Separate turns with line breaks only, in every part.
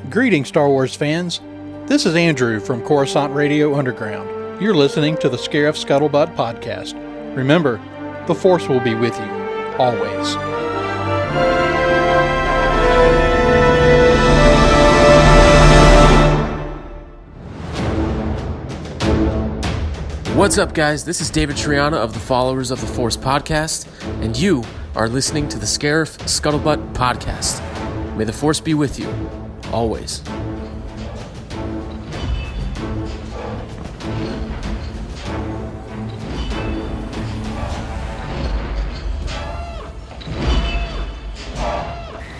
Greetings, Star Wars fans. This is Andrew from Coruscant Radio Underground. You're listening to the Scarif Scuttlebutt podcast. Remember, the Force will be with you, always.
What's up, guys? This is David Triana of the Followers of the Force podcast, and you are listening to the Scarif Scuttlebutt podcast. May the Force be with you, always.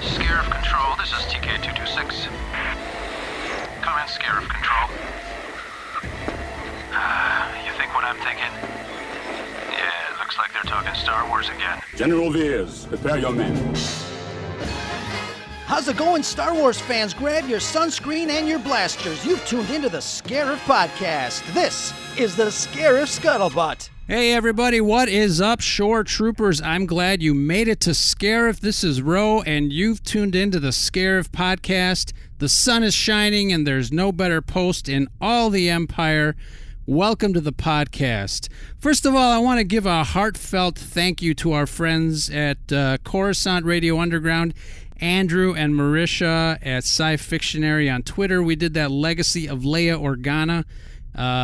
Scarif Control, this is TK-226. Come in, Scarif Control. You think what I'm thinking? Yeah, it looks like they're talking Star Wars again.
General Veers, prepare your men.
How's it going, Star Wars fans? Grab your sunscreen and your blasters. You've tuned into the Scarif podcast. This is the Scarif Scuttlebutt.
Hey everybody, what is up, Shore Troopers? I'm glad you made it to Scarif. This is Ro, and you've tuned into the Scarif podcast. The sun is shining, and there's no better post in all the Empire. Welcome to the podcast. First of all, I want to give a heartfelt thank you to our friends at Coruscant Radio Underground, Andrew and Marisha at Sci-Fictionary on Twitter. We did that Legacy of Leia Organa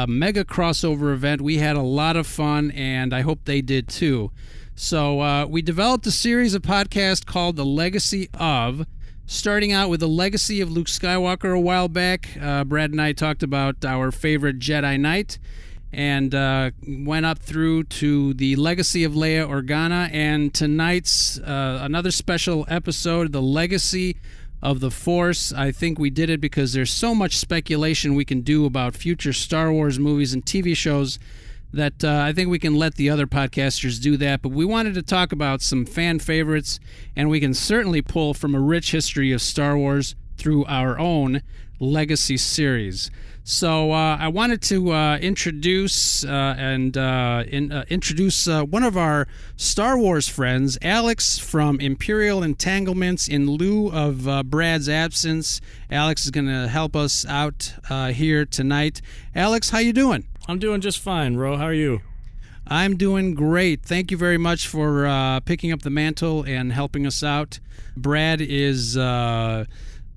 mega crossover event. We had a lot of fun, and I hope they did too. So we developed a series of podcasts called The Legacy of, starting out with the legacy of Luke Skywalker a while back. Brad and I talked about our favorite Jedi Knight, and went up through to the legacy of Leia Organa, and tonight's another special episode, the legacy of the Force. I think we did it because there's so much speculation we can do about future Star Wars movies and TV shows that I think we can let the other podcasters do that. But we wanted to talk about some fan favorites, and we can certainly pull from a rich history of Star Wars through our own legacy series. So I wanted to introduce one of our Star Wars friends, Alex from Imperial Entanglements. In lieu of Brad's absence, Alex is going to help us out here tonight. Alex, how you doing?
I'm doing just fine, Ro. How are you?
I'm doing great. Thank you very much for picking up the mantle and helping us out. Brad is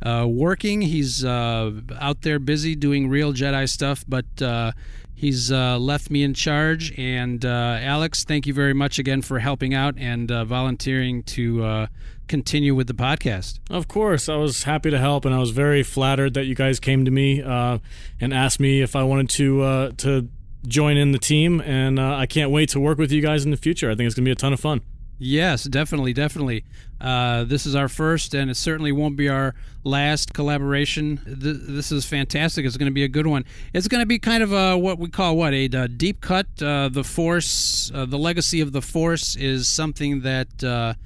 working. He's out there busy doing real Jedi stuff, but he's left me in charge. And Alex, thank you very much again for helping out and volunteering to continue with the podcast.
Of course. I was happy to help, and I was very flattered that you guys came to me and asked me if I wanted to join in the team, and I can't wait to work with you guys in the future. I think it's going to be a ton of fun.
Yes, definitely. This is our first, and it certainly won't be our last collaboration. This is fantastic. It's going to be a good one. It's going to be kind of what we call a deep cut. The Force, the legacy of the Force, is something that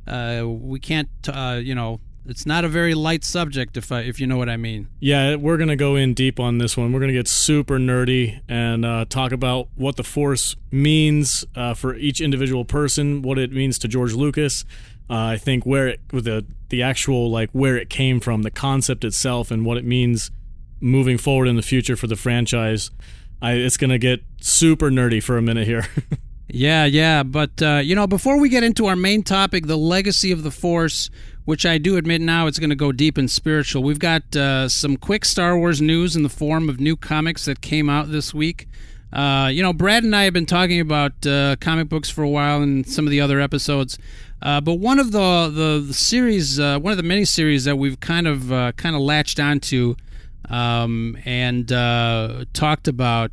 we can't, it's not a very light subject, if you know what I mean.
Yeah, we're going to go in deep on this one. We're going to get super nerdy and talk about what the Force means for each individual person, what it means to George Lucas. I think where it came from, the concept itself, and what it means moving forward in the future for the franchise. It's going to get super nerdy for a minute here.
Yeah, but before we get into our main topic, the legacy of the Force, which I do admit now it's going to go deep and spiritual, we've got some quick Star Wars news in the form of new comics that came out this week. Brad and I have been talking about comic books for a while in some of the other episodes, but one of the series, one of the miniseries that we've kind of latched onto and talked about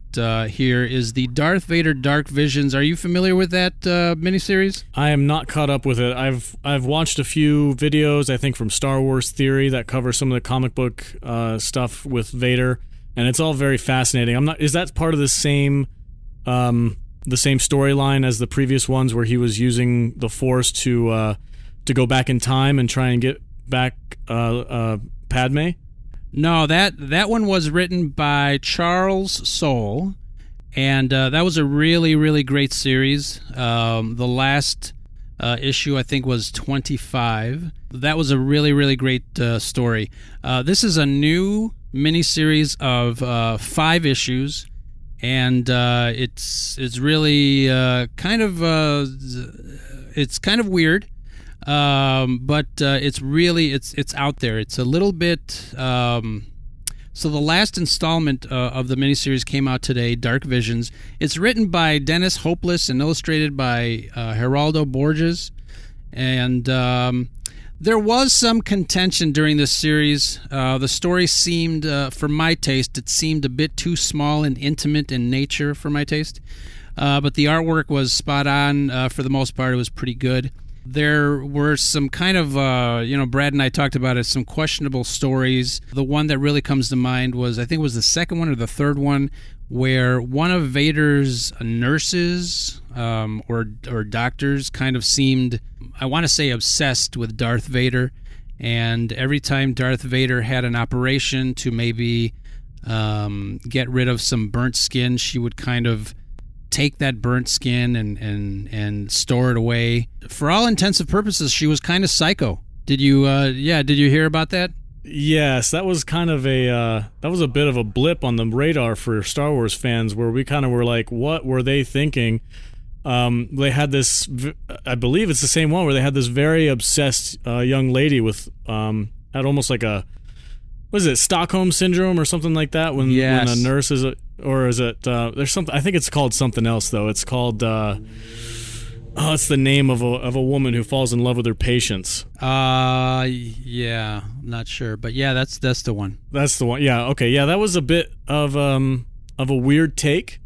here is the Darth Vader Dark Visions. Are you familiar with that miniseries?
I am not caught up with it. I've watched a few videos, I think from Star Wars Theory, that cover some of the comic book stuff with Vader, and it's all very fascinating. Is that part of the same storyline as the previous ones, where he was using the Force to go back in time and try and get back Padme?
No, that one was written by Charles Soule, and that was a really, really great series. The last issue, I think, was 25. That was a really, really great story. This is a new miniseries of 5 issues, and it's really kind of weird, but it's out there. It's a little bit. So the last installment of the miniseries came out today, Dark Visions. It's written by Dennis Hopeless and illustrated by Geraldo Borges. And there was some contention during this series. The story seemed, for my taste, it seemed a bit too small and intimate in nature for my taste. But the artwork was spot on. For the most part, it was pretty good. There were some kind of, Brad and I talked about it, some questionable stories. The one that really comes to mind was, I think it was the second one or the third one, where one of Vader's nurses or doctors kind of seemed, I want to say, obsessed with Darth Vader. And every time Darth Vader had an operation to maybe get rid of some burnt skin, she would kind of take that burnt skin and store it away. For all intents and purposes, she was kind of psycho. Did you hear about that?
Yes, that was kind of a bit of a blip on the radar for Star Wars fans, where we kind of were like, what were they thinking? They had this, I believe it's the same one, where they had this very obsessed young lady with had almost like a, what is it, Stockholm syndrome or something like that, when a nurse is or is it there's something, I think it's called something else though. It's called it's the name of a woman who falls in love with her patients.
Yeah, I'm not sure, but yeah, that's the one.
That's the one. Yeah, okay. Yeah, that was a bit of a weird take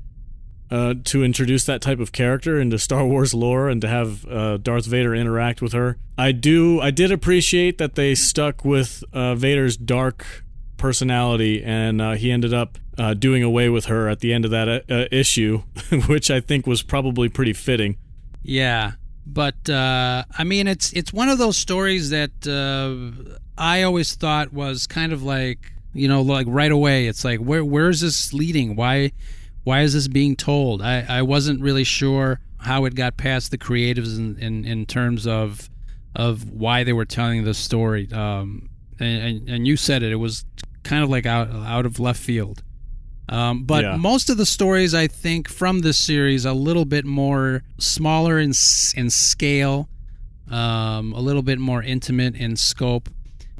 to introduce that type of character into Star Wars lore and to have Darth Vader interact with her. I did appreciate that they stuck with Vader's dark personality, and he ended up doing away with her at the end of that issue, which I think was probably pretty fitting.
Yeah, but I mean, it's one of those stories that I always thought was kind of like, like right away. It's like, where is this leading? Why is this being told? I wasn't really sure how it got past the creatives in terms of why they were telling this story. And you said it was kind of like out of left field. But most of the stories, I think, from this series, a little bit more smaller in scale, a little bit more intimate in scope.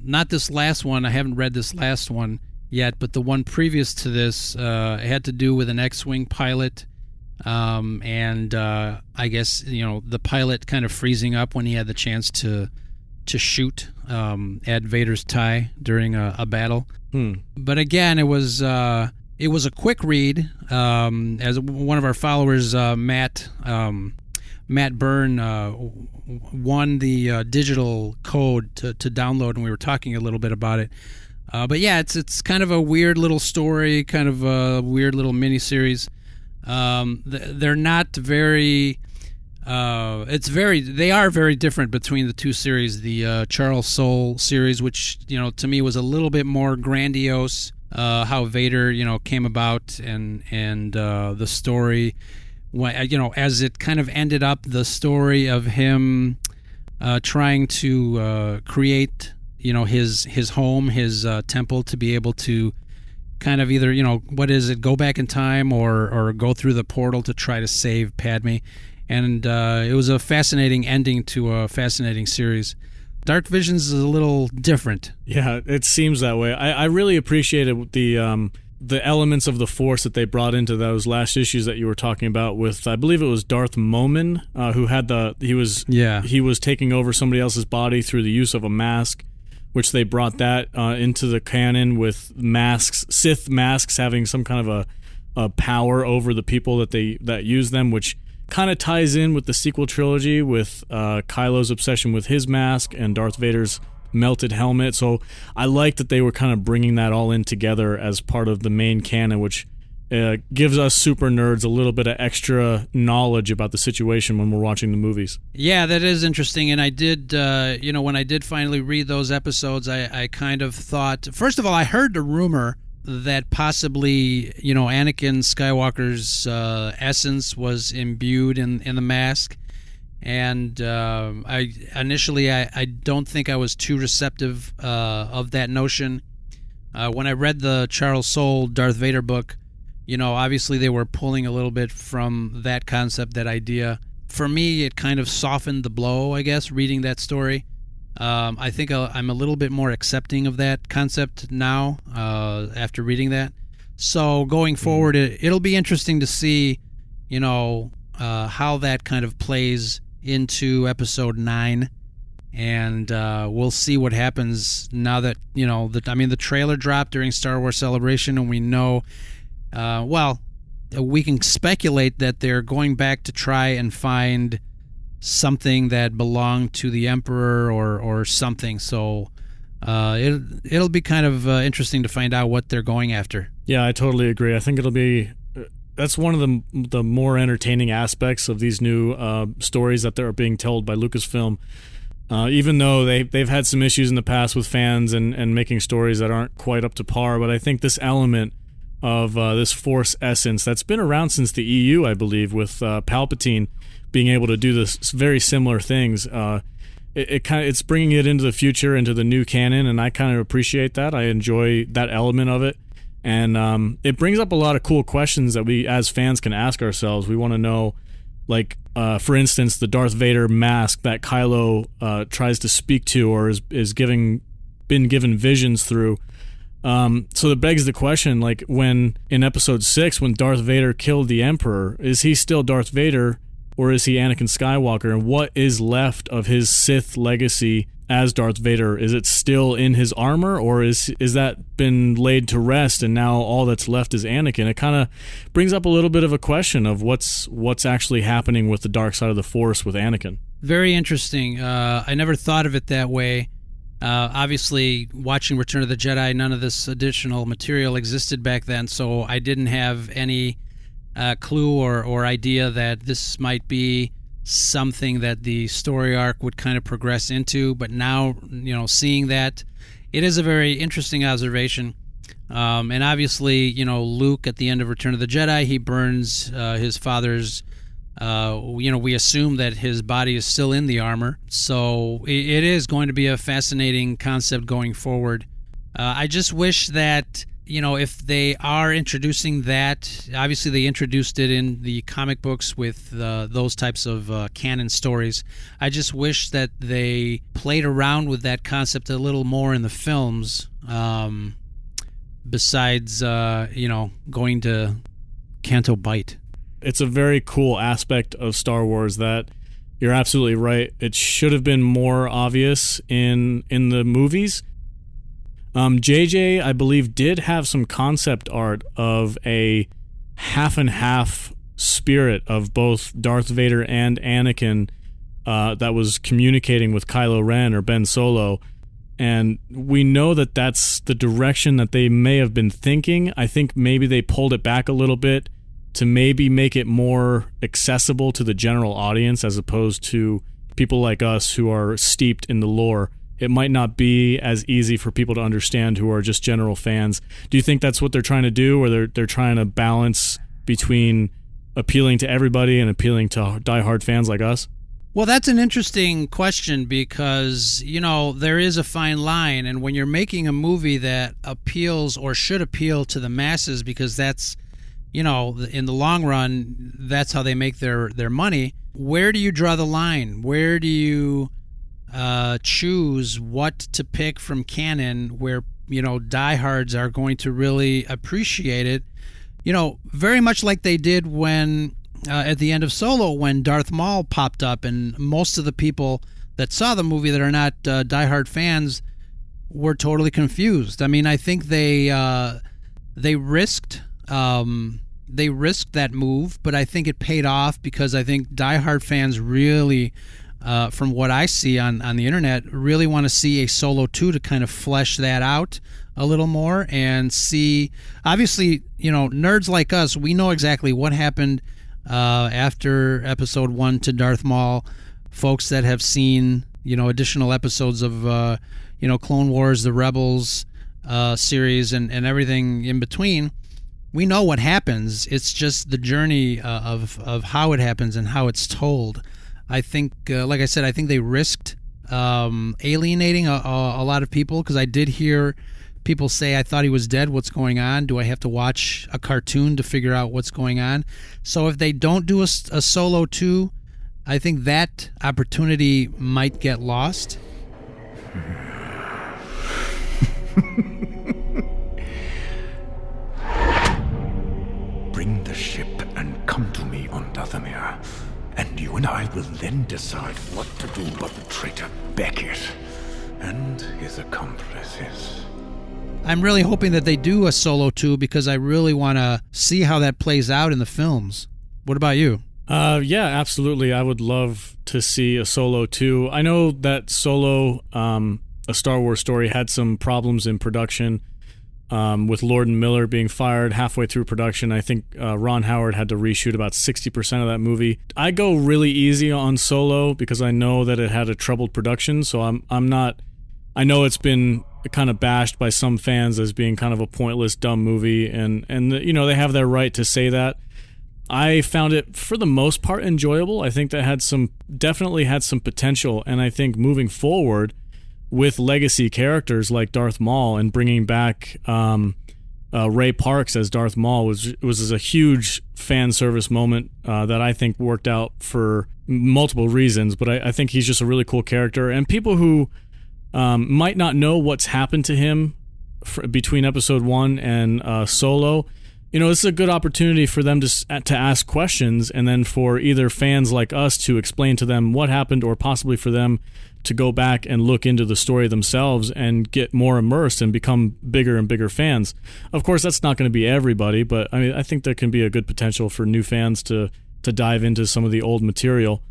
Not this last one. I haven't read this last one yet, but the one previous to this had to do with an X-Wing pilot, and I guess, the pilot kind of freezing up when he had the chance to shoot at Vader's tie during a battle. But again, it was a quick read. As one of our followers, Matt Byrne, won the digital code to download, and we were talking a little bit about it. But yeah, it's kind of a weird little story, kind of a weird little miniseries. They're not very. They are very different between the two series. The Charles Soule series, which to me was a little bit more grandiose. How Vader came about, and the story, as it kind of ended up, the story of him trying to create his home, his temple, to be able to kind of either go back in time or go through the portal to try to save Padme. And it was a fascinating ending to a fascinating series. Dark Visions is a little different. Yeah,
it seems that way. I really appreciated the elements of the Force that they brought into those last issues that you were talking about with, I believe it was Darth Momin, who had he was taking over somebody else's body through the use of a mask, which they brought that into the canon with masks, Sith masks having some kind of a power over the people that use them, which kind of ties in with the sequel trilogy with Kylo's obsession with his mask and Darth Vader's melted helmet. So I like that they were kind of bringing that all in together as part of the main canon, which gives us super nerds a little bit of extra knowledge about the situation when we're watching the movies. Yeah, that is interesting. And I did, when I did finally read those episodes, I kind of thought, first of all, I heard the rumor that possibly, Anakin Skywalker's essence was imbued in the mask.
And I don't think I was too receptive of that notion. When I read the Charles Soule Darth Vader book, obviously they were pulling a little bit from that concept, that idea. For me, it kind of softened the blow, I guess, reading that story. I think I'm a little bit more accepting of that concept now after reading that. So going forward, it'll be interesting to see, how that kind of plays into episode 9. And we'll see what happens now that, the trailer dropped during Star Wars Celebration, and we know, we can speculate that they're going back to try and find something that belonged to the Emperor or something. So it'll be kind of interesting to find out what they're going after.
Yeah, I totally agree. I think it'll be... That's one of the more entertaining aspects of these new stories that they're being told by Lucasfilm. Even though they've had some issues in the past with fans and making stories that aren't quite up to par, but I think this element of this Force essence that's been around since the EU, I believe, with Palpatine being able to do this very similar things. It's bringing it into the future, into the new canon, and I kind of appreciate that. I enjoy that element of it, and it brings up a lot of cool questions that we as fans can ask ourselves. We want to know, like, for instance, the Darth Vader mask that Kylo tries to speak to or is been given visions through. So that begs the question, like, when in episode 6, when Darth Vader killed the Emperor, is he still Darth Vader or is he Anakin Skywalker? And what is left of his Sith legacy as Darth Vader? Is it still in his armor, or is that been laid to rest and now all that's left is Anakin? It kind of brings up a little bit of a question of what's actually happening with the dark side of the Force with Anakin.
Very interesting. I never thought of it that way. Obviously, watching Return of the Jedi, none of this additional material existed back then, so I didn't have any clue or idea that this might be something that the story arc would kind of progress into. But now, seeing that, it is a very interesting observation. And obviously, Luke at the end of Return of the Jedi, he burns his father's. We assume that his body is still in the armor, so it is going to be a fascinating concept going forward. I just wish that, if they are introducing that, obviously they introduced it in the comic books with those types of canon stories. I just wish that they played around with that concept a little more in the films, besides, going to Canto Bight.
It's a very cool aspect of Star Wars that you're absolutely right. It should have been more obvious in the movies. JJ, I believe, did have some concept art of a half and half spirit of both Darth Vader and Anakin that was communicating with Kylo Ren or Ben Solo. And we know that that's the direction that they may have been thinking. I think maybe they pulled it back a little bit to maybe make it more accessible to the general audience as opposed to people like us who are steeped in the lore. It might not be as easy for people to understand who are just general fans. Do you think that's what they're trying to do, or they're trying to balance between appealing to everybody and appealing to diehard fans like us?
Well, that's an interesting question because, there is a fine line, and when you're making a movie that appeals or should appeal to the masses, because that's, in the long run, that's how they make their money. Where do you draw the line? Where do you choose what to pick from canon where, diehards are going to really appreciate it? Very much like they did when, at the end of Solo, when Darth Maul popped up, and most of the people that saw the movie that are not diehard fans were totally confused. I mean, I think they risked that move, but I think it paid off because I think diehard fans really, from what I see on the internet, really want to see a Solo 2 to kind of flesh that out a little more and see. Obviously, nerds like us, we know exactly what happened after Episode 1 to Darth Maul. Folks that have seen, additional episodes of, Clone Wars, the Rebels series, and everything in between, we know what happens. It's just the journey of how it happens and how it's told. I think, like I said, I think they risked alienating a lot of people, because I did hear people say, I thought he was dead. What's going on? Do I have to watch a cartoon to figure out what's going on? So if they don't do a Solo 2, I think that opportunity might get lost.
Bring the ship and come to me on Dathomir, and you and I will then decide what to do about the traitor Beckett and his accomplices.
I'm really hoping that they do a Solo 2, because I really want to see how that plays out in the films. What about you?
Yeah, absolutely. I would love to see a Solo 2. I know that Solo, A Star Wars Story, had some problems in production, with Lord and Miller being fired halfway through production. I think Ron Howard had to reshoot about 60% of that movie. I go really easy on Solo because I know that it had a troubled production, so I'm not... I know it's been kind of bashed by some fans as being kind of a pointless, dumb movie, and you know, they have their right to say that. I found it, for the most part, enjoyable. I think that definitely had some potential, and I think moving forward with legacy characters like Darth Maul and bringing back Ray Parks as Darth Maul was a huge fan service moment that I think worked out for multiple reasons, but I think he's just a really cool character, and people who might not know what's happened to him between episode 1 and Solo, you know, this is a good opportunity for them to ask questions, and then for either fans like us to explain to them what happened, or possibly for them to go back and look into the story themselves and get more immersed and become bigger and bigger fans. Of course, that's not going to be everybody, but I mean, I think there can be a good potential for new fans to dive into some of the old material.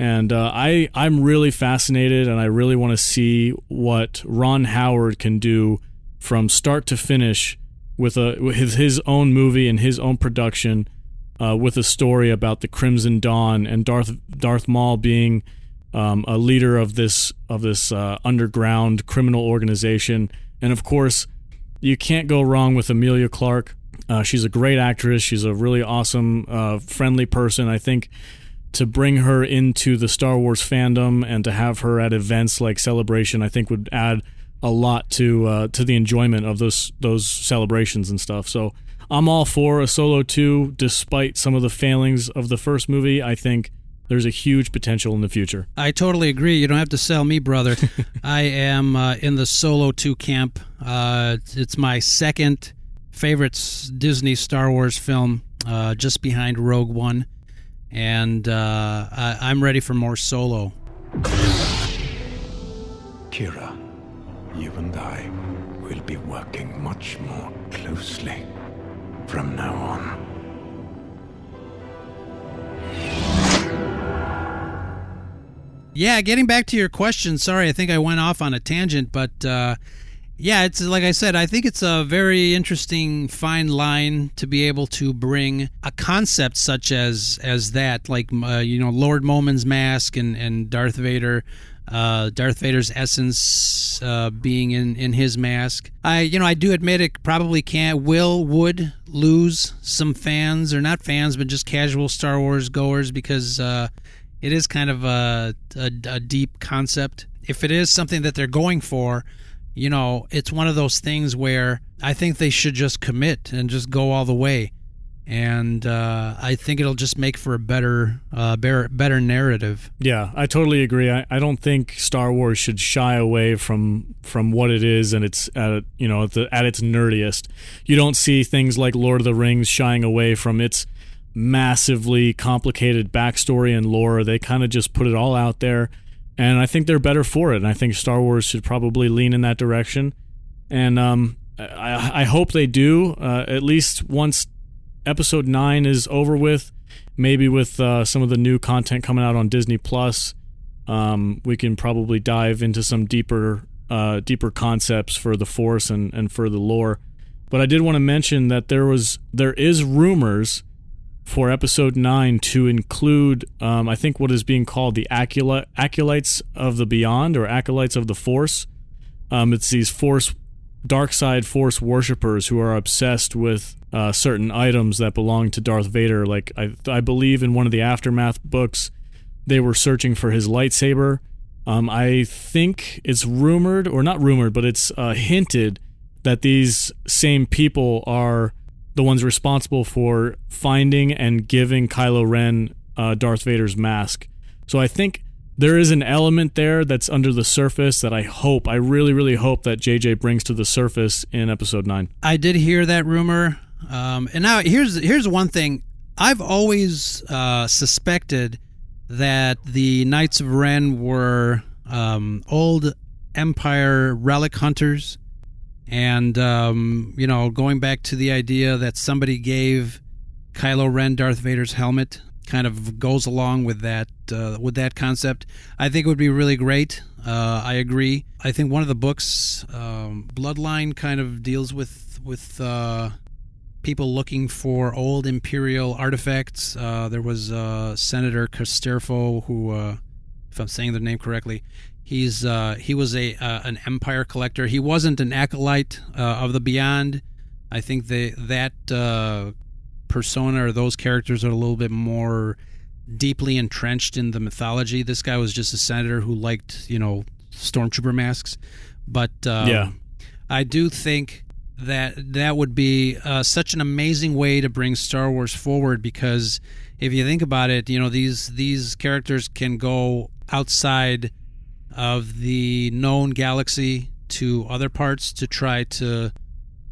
And I'm really fascinated, and I really want to see what Ron Howard can do from start to finish with his own movie and his own production, with a story about the Crimson Dawn and Darth Maul being a leader of this underground criminal organization. And of course, you can't go wrong with Emilia Clarke. She's a great actress. She's a really awesome, friendly person. I think to bring her into the Star Wars fandom and to have her at events like Celebration, I think would add a lot to the enjoyment of those celebrations and stuff. So I'm all for a Solo 2, despite some of the failings of the first movie. I think there's a huge potential in the future.
I totally agree. You don't have to sell me, brother. I am in the Solo 2 camp. It's my second favorite Disney Star Wars film, just behind Rogue One. And I'm ready for more Solo.
Kira, you and I will be working much more closely from now on.
Yeah, getting back to your question, sorry, I think I went off on a tangent, but yeah, it's like I said, I think it's a very interesting fine line to be able to bring a concept such as that, like Lord Momin's mask and Darth Vader. Darth Vader's essence being in his mask. I do admit it probably would lose some fans, or not fans, but just casual Star Wars goers, because it is kind of a deep concept. If it is something that they're going for, it's one of those things where I think they should just commit and just go all the way. And I think it'll just make for a better narrative. Yeah,
I totally agree. I don't think Star Wars should shy away from what it is, and it's at its nerdiest. You don't see things like Lord of the Rings shying away from its massively complicated backstory and lore. They kind of just put it all out there, and I think they're better for it. And I think Star Wars should probably lean in that direction. And I hope they do, at least once Episode 9 is over with, maybe with some of the new content coming out on Disney Plus, we can probably dive into some deeper concepts for the Force and for the lore. But I did want to mention that there is rumors for Episode 9 to include, I think, what is being called the Acolytes of the Beyond, or Acolytes of the Force. It's these dark side Force worshippers who are obsessed with certain items that belong to Darth Vader. Like I believe in one of the Aftermath books, they were searching for his lightsaber. I think it's rumored, or not rumored, but it's hinted that these same people are the ones responsible for finding and giving Kylo Ren Darth Vader's mask. So I think there is an element there that's under the surface that I really, really hope that JJ brings to the surface in Episode 9.
I did hear that rumor. And now here's one thing. I've always suspected that the Knights of Ren were old Empire relic hunters. And, going back to the idea that somebody gave Kylo Ren Darth Vader's helmet kind of goes along with that concept. I think it would be really great. I agree. I think one of the books, Bloodline, kind of deals with people looking for old Imperial artifacts. There was Senator Casterfo, who, if I'm saying the name correctly, he was an Empire collector. He wasn't an acolyte of the Beyond. I think that persona or those characters are a little bit more deeply entrenched in the mythology. This guy was just a senator who liked, stormtrooper masks. But I do think that would be such an amazing way to bring Star Wars forward, because if you think about it, these characters can go outside of the known galaxy to other parts to try to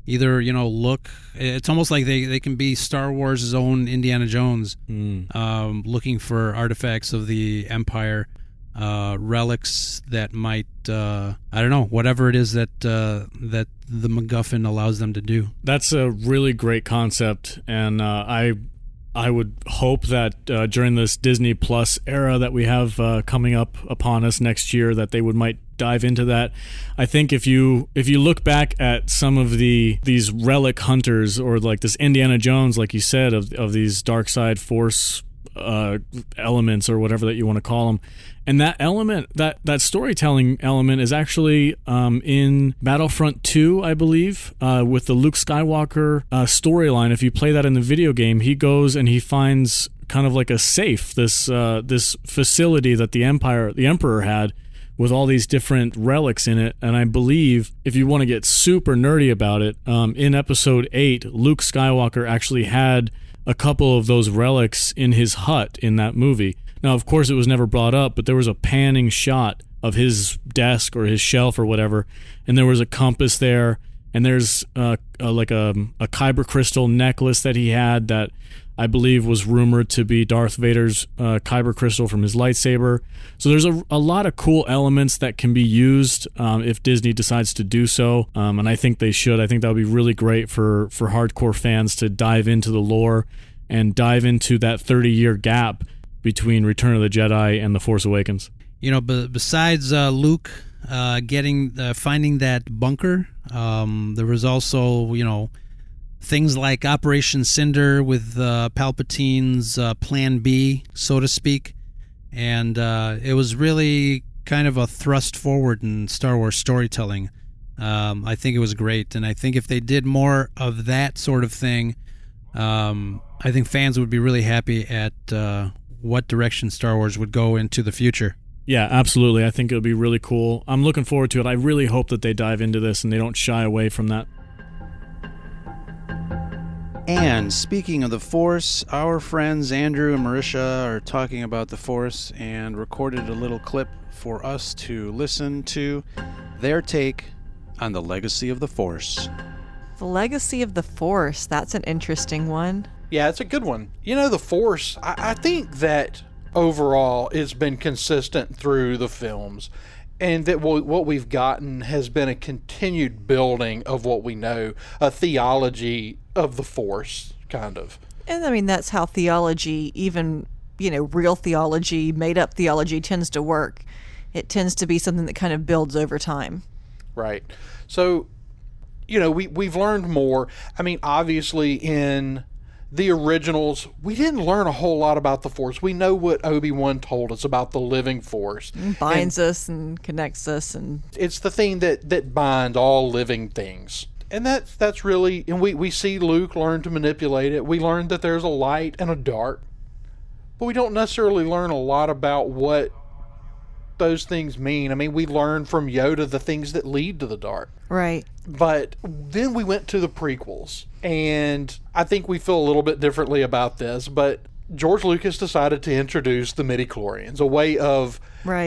either look. It's almost like they can be Star Wars' own Indiana Jones, looking for artifacts of the Empire, relics that might whatever it is that the MacGuffin allows them to do. That's
a really great concept, and I would hope that during this Disney Plus era that we have coming up upon us next year, that they might dive into that. I think if you look back at some of these relic hunters, or like this Indiana Jones, like you said, of these dark side force elements, or whatever that you want to call them, and that element, that storytelling element, is actually in Battlefront 2, I believe, with the Luke Skywalker storyline. If you play that in the video game, he goes and he finds kind of like a safe, this facility that the Emperor had, with all these different relics in it. And I believe, if you want to get super nerdy about it, in Episode 8, Luke Skywalker actually had a couple of those relics in his hut in that movie. Now, of course, it was never brought up, but there was a panning shot of his desk or his shelf or whatever, and there was a compass there, and there's like a kyber crystal necklace that he had that I believe was rumored to be Darth Vader's kyber crystal from his lightsaber. So there's a lot of cool elements that can be used if Disney decides to do so, and I think they should. I think that would be really great for hardcore fans to dive into the lore and dive into that 30-year gap between Return of the Jedi and The Force Awakens. Besides Luke finding that bunker, there was also, things like Operation Cinder with Palpatine's Plan B, so to speak. And it was really kind of a thrust forward in Star Wars storytelling. I think it was great. And I think if they did more of that sort of thing, I think fans would be really happy at what direction Star Wars would go into the future. Yeah, absolutely. I think it would be really cool. I'm looking forward to it. I really hope that they dive into this and they don't shy away from that.
And speaking of the Force, our friends Andrew and Marisha are talking about the Force and recorded a little clip for us to listen to their take on the legacy of the Force.
The legacy of the Force, that's an interesting one.
Yeah, it's a good one. The Force, I think that overall it's been consistent through the films, and that what we've gotten has been a continued building of what we know, a theology of the Force, kind of.
And that's how theology, even, real theology, made up theology, tends to work. It tends to be something that kind of builds over time.
Right. So, we've learned more. Obviously in the originals, we didn't learn a whole lot about the Force. We know what Obi-Wan told us about the living Force.
It binds us and connects us. And
it's the thing that binds all living things. And that's really, and we see Luke learn to manipulate it. We learned that there's a light and a dark. but we don't necessarily learn a lot about what those things mean. I mean, we learn from Yoda the things that lead to the dark.
Right.
But then we went to the prequels, and I think we feel a little bit differently about this, but George Lucas decided to introduce the midichlorians, a way of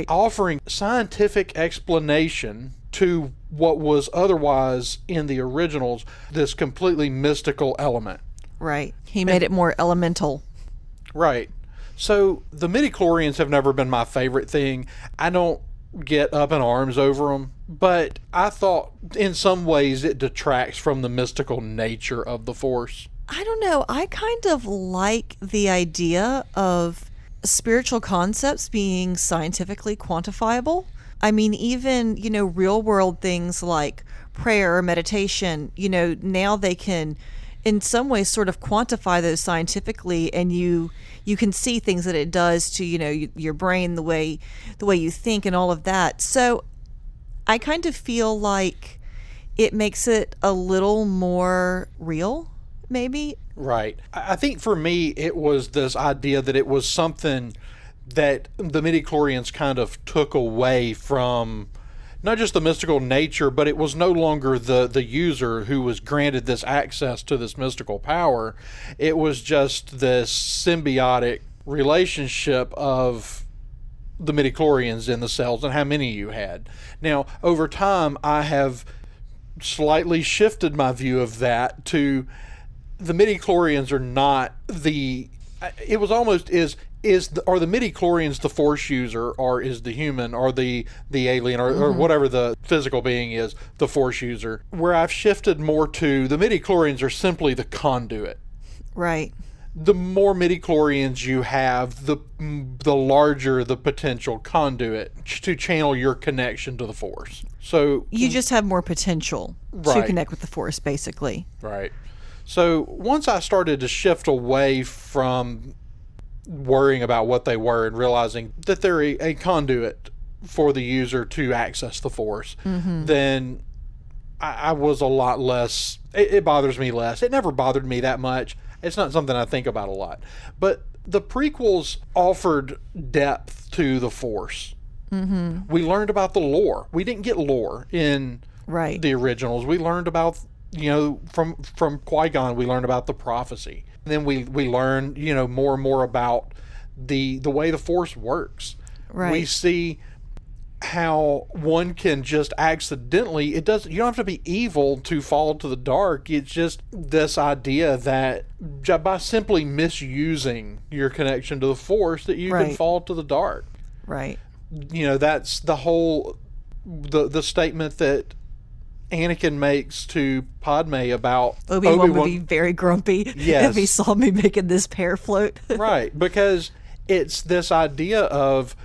offering scientific explanation to what was otherwise in the originals this completely mystical element.
Right. He made it more elemental.
Right. So the midichlorians have never been my favorite thing. I don't get up in arms over them, but I thought in some ways it detracts from the mystical nature of the Force.
I don't know. I kind of like the idea of spiritual concepts being scientifically quantifiable. I mean, even, real world things like prayer or meditation, now they can in some ways sort of quantify those scientifically, and you can see things that it does to, your brain, the way you think and all of that. So I kind of feel like it makes it a little more real, maybe.
Right. I think for me, it was this idea that it was something that the midichlorians kind of took away from not just the mystical nature, but it was no longer the user who was granted this access to this mystical power. It was just this symbiotic relationship of the midichlorians in the cells and how many you had. Now, over time, I have slightly shifted my view of that to the midichlorians are not the... It was almost are the midichlorians the Force user, or is the human or the alien or whatever the physical being is the Force user? Where I've shifted more to the midichlorians are simply the conduit.
Right.
The more midichlorians you have, the larger the potential conduit to channel your connection to the Force. So
you just have more potential to connect with the Force, basically.
Right. So once I started to shift away from worrying about what they were and realizing that they're a conduit for the user to access the Force, then I was a lot less, it bothers me less. It never bothered me that much. It's not something I think about a lot. But the prequels offered depth to the Force. We learned about the lore. We didn't get lore in the originals. We learned about, from Qui-Gon, we learned about the prophecy. And then we learn, more and more about the way the Force works.
Right.
We see how one can just accidentally, you don't have to be evil to fall to the dark. It's just this idea that by simply misusing your connection to the Force, that you can fall to the dark.
Right.
That's the whole the statement that Anakin makes to Padme about
Obi-Wan would be very grumpy if he saw me making this pear float.
Right, because it's this idea of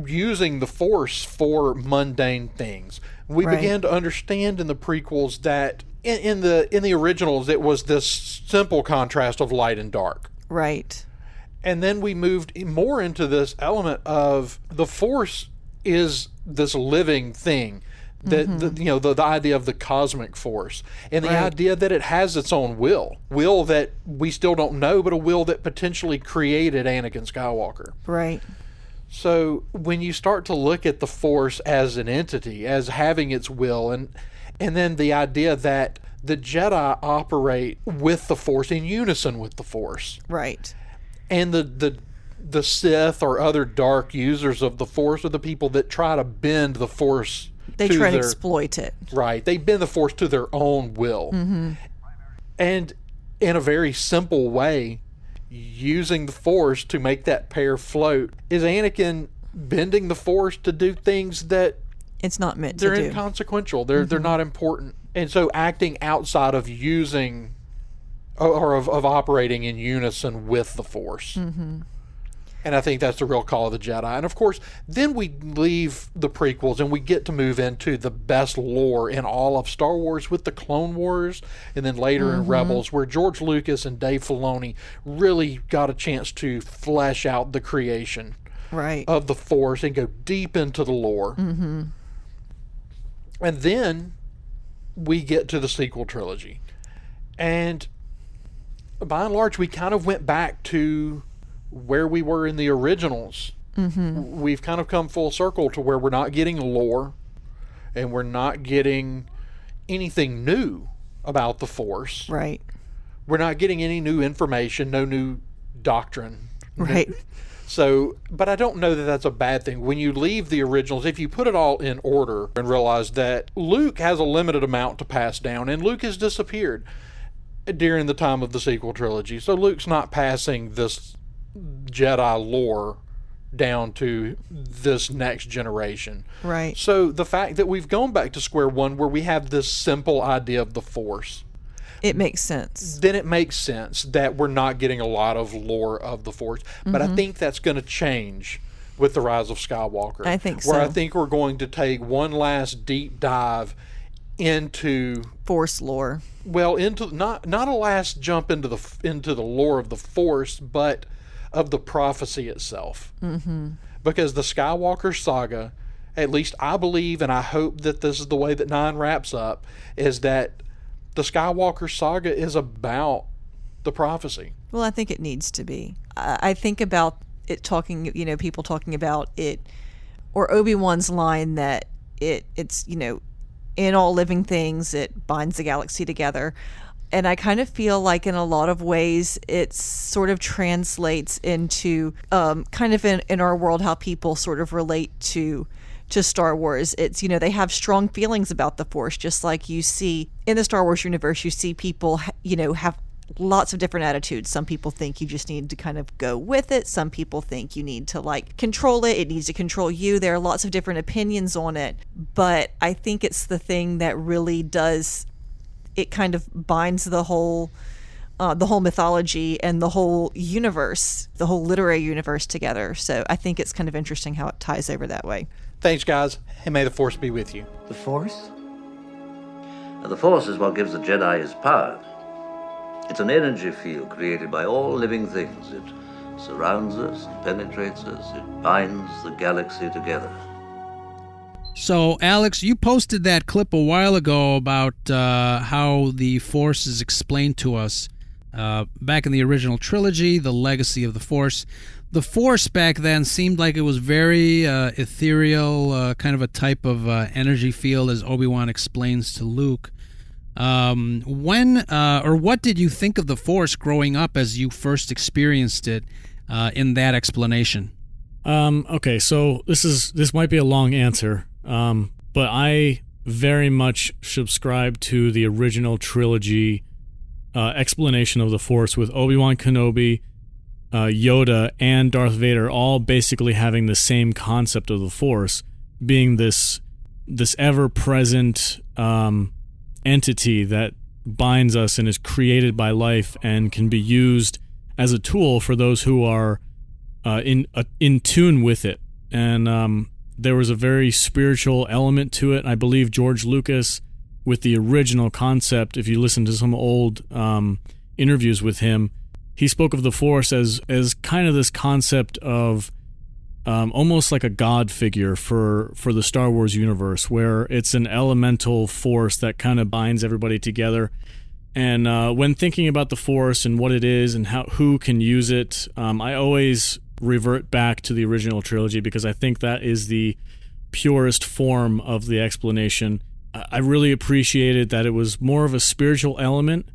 using the Force for mundane things. We began to understand in the prequels that in the originals it was this simple contrast of light and dark.
Right.
And then we moved more into this element of the Force is this living thing. The idea of the cosmic Force, and the idea that it has its own will that we still don't know, but a will that potentially created Anakin Skywalker.
Right.
So when you start to look at the Force as an entity, as having its will, and then the idea that the Jedi operate with the Force, in unison with the Force.
Right. And
the Sith or other dark users of the Force are the people that try to bend the Force.
They try to exploit it.
Right. They bend the Force to their own will. And in a very simple way, using the Force to make that pear float is Anakin bending the Force to do things that
it's not meant to do.
They're inconsequential. They're not important. And so acting outside of using or of operating in unison with the Force. And I think that's the real call of the Jedi. And of course, then we leave the prequels and we get to move into the best lore in all of Star Wars with the Clone Wars, and then later in Rebels, where George Lucas and Dave Filoni really got a chance to flesh out the creation of the Force and go deep into the lore. And then we get to the sequel trilogy. And by and large, we kind of went back to where we were in the originals. We've kind of come full circle to where we're not getting lore and we're not getting anything new about the Force.
Right.
We're not getting any new information, no new doctrine.
Right.
So, but I don't know that that's a bad thing. When you leave the originals, if you put it all in order and realize that Luke has a limited amount to pass down, and Luke has disappeared during the time of the sequel trilogy. So Luke's not passing this Jedi lore down to this next generation.
Right.
So the fact that we've gone back to square one where we have this simple idea of the Force,
it makes sense.
then it makes sense that we're not getting a lot of lore of the Force. But I think that's going to change with the Rise of Skywalker.
I think
Where I
so.
think we're going to take one last deep dive into
Force lore.
well, into not a last jump into the lore of the Force, but of the prophecy itself. Because the Skywalker saga, at least I believe, and I hope that this is the way that 9 wraps up, is that the Skywalker saga is about the prophecy.
Well, I think it needs to be. I think about it talking, people talking about it, or Obi-Wan's line that it's, in all living things, it binds the galaxy together. And I kind of feel like in a lot of ways it sort of translates into kind of in our world how people sort of relate to Star Wars. It's, they have strong feelings about the Force, just like you see in the Star Wars universe. You see people, have lots of different attitudes. Some people think you just need to kind of go with it. Some people think you need to control it. It needs to control you. There are lots of different opinions on it. But I think it's the thing that really does, it kind of binds the whole mythology and the whole universe, the whole literary universe together. So I think it's kind of interesting how it ties over that way.
Thanks, guys, and may the Force be with you.
The Force? The Force is what gives the Jedi his power. It's an energy field created by all living things. It surrounds us, it penetrates us, it binds the galaxy together.
So, Alex, you posted that clip a while ago about how the Force is explained to us back in the original trilogy, the legacy of the Force. The Force back then seemed like it was very ethereal, kind of a type of energy field, as Obi-Wan explains to Luke. What did you think of the Force growing up as you first experienced it in that explanation?
Okay, so this might be a long answer, but I very much subscribe to the original trilogy explanation of the Force, with Obi-Wan Kenobi, Yoda, and Darth Vader all basically having the same concept of the Force, being this ever-present entity that binds us and is created by life and can be used as a tool for those who are in tune with it. And there was a very spiritual element to it. I believe George Lucas, with the original concept, if you listen to some old interviews with him, he spoke of the Force as kind of this concept of almost like a god figure for the Star Wars universe, where it's an elemental force that kind of binds everybody together. And when thinking about the Force and what it is and who can use it, I always revert back to the original trilogy, because I think that is the purest form of the explanation. I really appreciated that it was more of a spiritual element.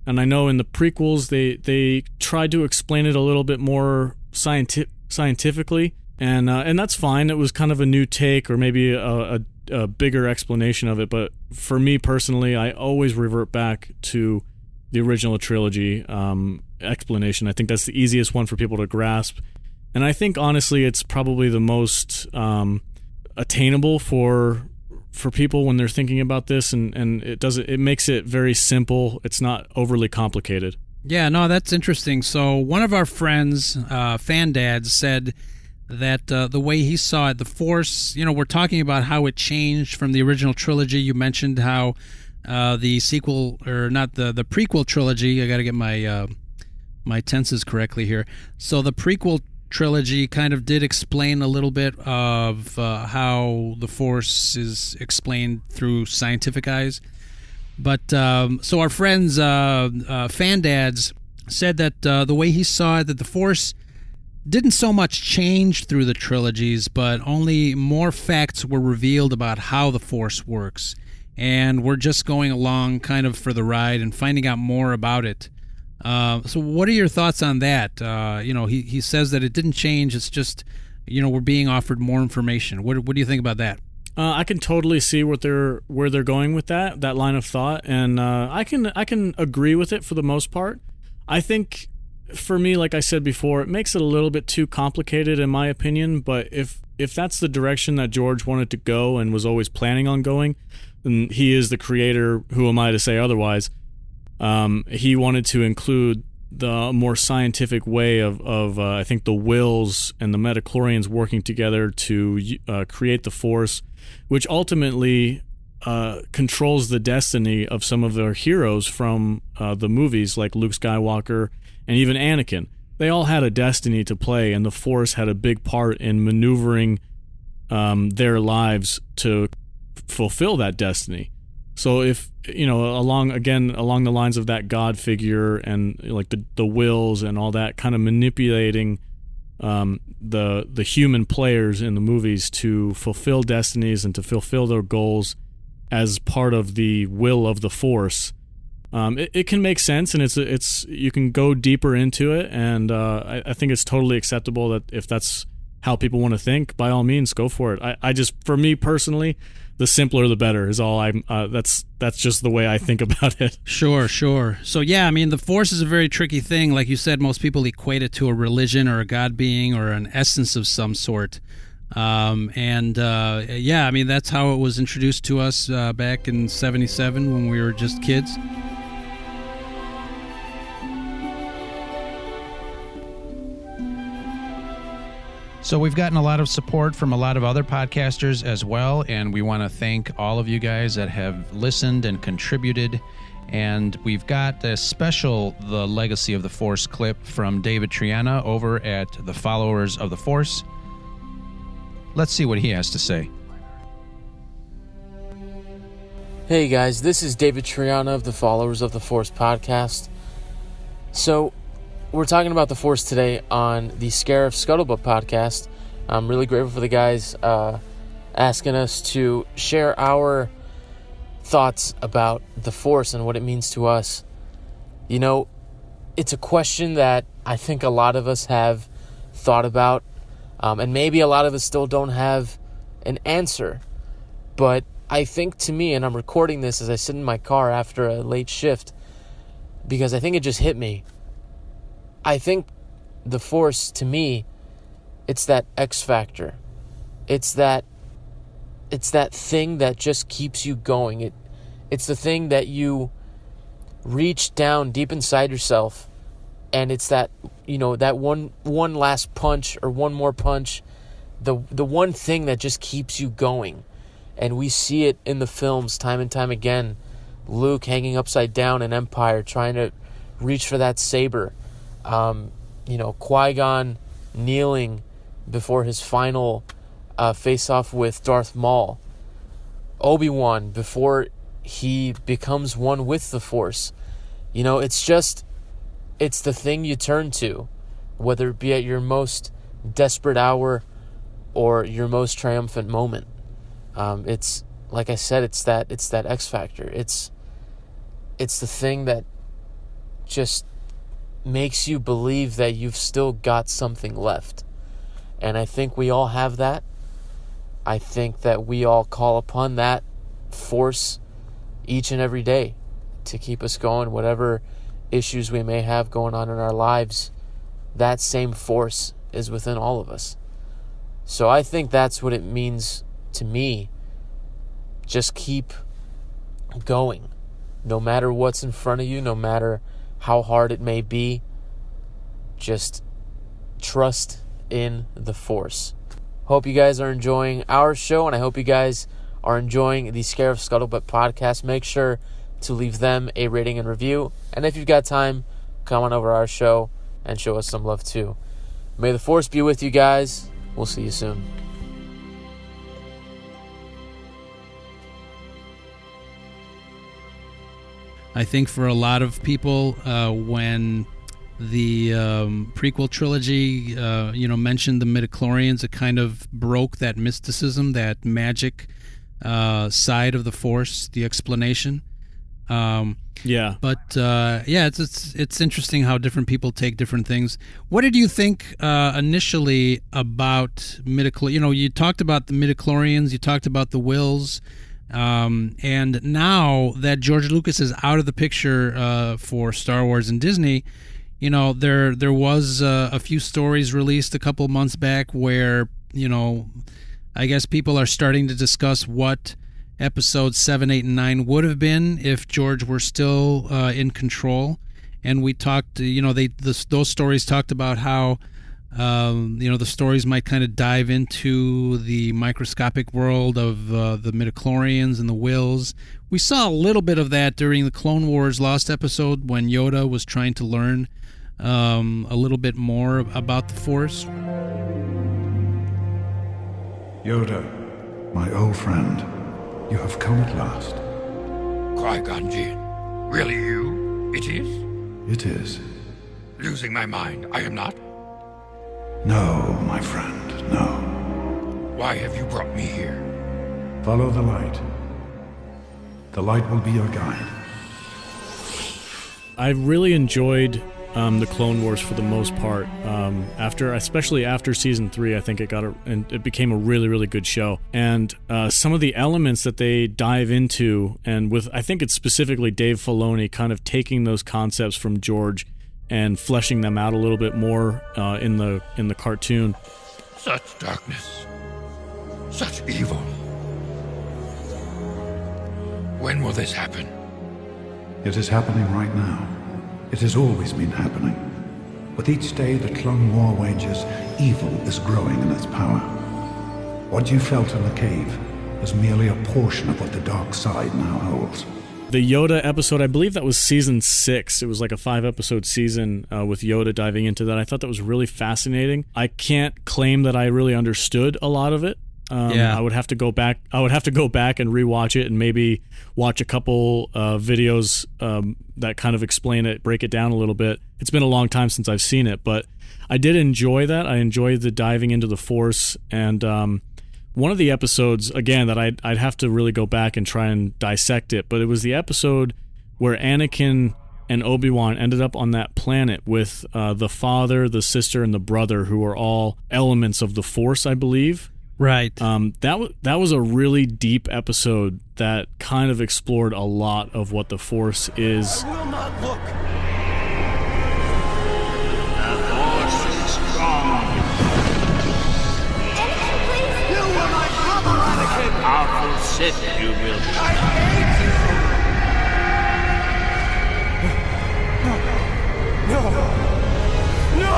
And I know in the prequels they tried to explain it a little bit more scientifically, and that's fine. It was kind of a new take, or maybe a bigger explanation of it. But for me personally, I always revert back to the original trilogy explanation. I think that's the easiest one for people to grasp, and I think honestly it's probably the most attainable for people when they're thinking about this, and it makes it very simple. It's not overly complicated.
Yeah, no, that's interesting. So one of our friends, Fan Dad, said that the way he saw it, the Force, we're talking about how it changed from the original trilogy. You mentioned how the sequel, or not the prequel trilogy, I got to get my tenses correctly here. So the prequel trilogy kind of did explain a little bit of how the Force is explained through scientific eyes. But so our friends, Fan Dads, said that the way he saw it, that the Force didn't so much change through the trilogies, but only more facts were revealed about how the Force works. And we're just going along kind of for the ride and finding out more about it. So what are your thoughts on that? He says that it didn't change. It's just, we're being offered more information. What do you think about that?
I can totally see where they're going with that line of thought, and I can agree with it for the most part. I think for me, like I said before, it makes it a little bit too complicated in my opinion. But if that's the direction that George wanted to go and was always planning on going, then he is the creator. Who am I to say otherwise? He wanted to include the more scientific way of I think the Wills and the Metachlorians working together to create the Force, which ultimately controls the destiny of some of their heroes from the movies, like Luke Skywalker and even Anakin. They all had a destiny to play, and the Force had a big part in maneuvering their lives to fulfill that destiny. So if, along the lines of that God figure and like the Wills and all that, kind of manipulating the human players in the movies to fulfill destinies and to fulfill their goals as part of the will of the Force, it can make sense, and it's you can go deeper into it, and I think it's totally acceptable that if that's how people want to think, by all means, go for it. I just, for me personally, the simpler the better is all that's just the way I think about it.
Sure. So yeah, I mean, the Force is a very tricky thing. Like you said, most people equate it to a religion or a God being or an essence of some sort. I mean, that's how it was introduced to us back in '77 when we were just kids.
So we've gotten a lot of support from a lot of other podcasters as well, and we want to thank all of you guys that have listened and contributed. And we've got a special The Legacy of the Force clip from David Triana over at the Followers of the Force. Let's see what he has to say.
Hey guys, this is David Triana of the Followers of the Force podcast. So, we're talking about the Force today on the Scarif Scuttlebutt podcast. I'm really grateful for the guys asking us to share our thoughts about the Force and what it means to us. It's a question that I think a lot of us have thought about, and maybe a lot of us still don't have an answer. But I think, to me, and I'm recording this as I sit in my car after a late shift, because I think it just hit me. I think the Force, to me, it's that X factor. It's that thing that just keeps you going. It's the thing that you reach down deep inside yourself, and it's that, that one last punch or one more punch, the one thing that just keeps you going. And we see it in the films time and time again. Luke hanging upside down in Empire, trying to reach for that saber. Qui-Gon kneeling before his final face-off with Darth Maul. Obi-Wan before he becomes one with the Force. It's the thing you turn to, whether it be at your most desperate hour or your most triumphant moment. It's, like I said, it's that X factor. It's the thing that just makes you believe that you've still got something left. And I think we all have that. I think that we all call upon that Force each and every day to keep us going, whatever issues we may have going on in our lives. That same Force is within all of us. So I think that's what it means to me. Just keep going. No matter what's in front of you, no matter how hard it may be, just trust in the Force. Hope you guys are enjoying our show, and I hope you guys are enjoying the Scarif Scuttlebutt podcast. Make sure to leave them a rating and review, and if you've got time, come on over our show and show us some love too. May the Force be with you guys. We'll see you soon.
I think for a lot of people, when the prequel trilogy, mentioned the midichlorians. It kind of broke that mysticism, that magic side of the Force, the explanation. It's interesting how different people take different things. What did you think initially about midichlorians? You talked about the midichlorians, you talked about the wills, and now that George Lucas is out of the picture for Star Wars and Disney, there was a few stories released a couple months back where I guess people are starting to discuss what episodes 7, 8, and 9 would have been if George were still in control. And we talked, those stories talked about how, the stories might kind of dive into the microscopic world of the midichlorians and the wills. We saw a little bit of that during the Clone Wars Lost episode when Yoda was trying to learn a little bit more about the Force.
Yoda, my old friend, you have come at last.
Qui-Gon Jinn, really you? It is?
It is.
Losing my mind, I am not?
No, my friend, no.
Why have you brought me here?
Follow the light. The light will be your guide.
I really enjoyed the Clone Wars for the most part. Especially after season 3, I think it became a really, really good show. And some of the elements that they dive into, and I think it's specifically Dave Filoni kind of taking those concepts from George and fleshing them out a little bit more in the cartoon.
Such darkness, such evil. When will this happen?
It is happening right now. It has always been happening. With each day the Clone War wages, evil is growing in its power. What you felt in the cave is merely a portion of what the dark side now holds.
The Yoda episode, I believe that was season 6. It was like a 5-episode season with Yoda diving into that. I thought that was really fascinating. I can't claim that I really understood a lot of it. I would have to go back. I would have to go back and rewatch it and maybe watch a couple videos that kind of explain it, break it down a little bit. It's been a long time since I've seen it, but I did enjoy that. I enjoyed the diving into the Force, and one of the episodes, again, that I'd have to really go back and try and dissect it, but it was the episode where Anakin and Obi-Wan ended up on that planet with the father, the sister, and the brother, who are all elements of the Force, I believe.
Right.
That was a really deep episode that kind of explored a lot of what the Force is.
I will not look.
The Force is strong.
Anakin, please! You were my brother, Anakin!
Powerful Sith you will be.
I hate you! No! No!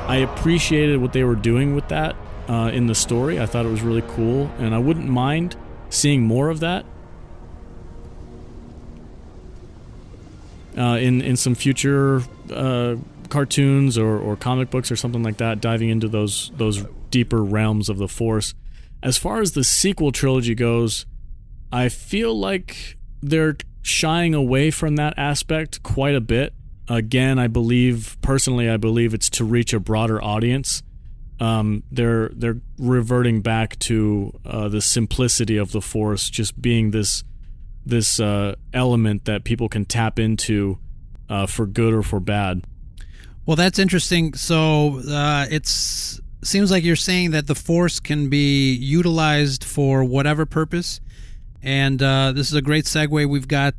I appreciated what they were doing with that in the story. I thought it was really cool, and I wouldn't mind seeing more of that in some future cartoons or comic books or something like that, diving into those deeper realms of the Force. As far as the sequel trilogy goes, I feel like they're shying away from that aspect quite a bit. Again, I believe it's to reach a broader audience. They're reverting back to the simplicity of the Force, just being this element that people can tap into for good or for bad.
Well, that's interesting. So seems like you're saying that the Force can be utilized for whatever purpose. And this is a great segue. We've got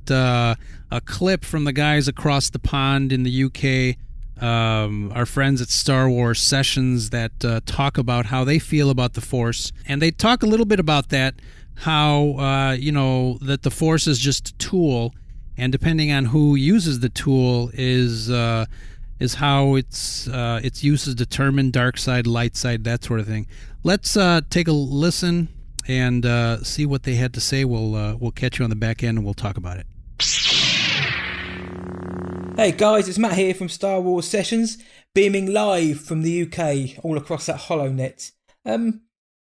a clip from the guys across the pond in the UK, our friends at Star Wars Sessions, that talk about how they feel about the Force. And they talk a little bit about that, how, that the Force is just a tool, and depending on who uses the tool is how its use is determined, dark side, light side, that sort of thing. Let's take a listen and see what they had to say. We'll catch you on the back end and we'll talk about it.
Hey guys, it's Matt here from Star Wars Sessions, beaming live from the UK, all across that HoloNet.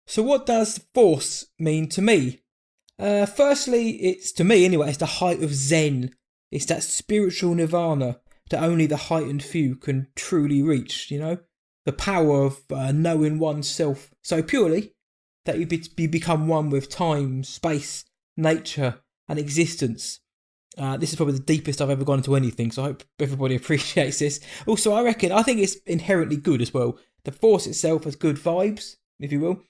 So what does the Force mean to me? Firstly, to me anyway, it's the height of Zen. It's that spiritual nirvana that only the heightened few can truly reach, you know? The power of knowing oneself so purely that you become one with time, space, nature, and existence. This is probably the deepest I've ever gone into anything, so I hope everybody appreciates this. Also, I think it's inherently good as well. The Force itself has good vibes, if you will.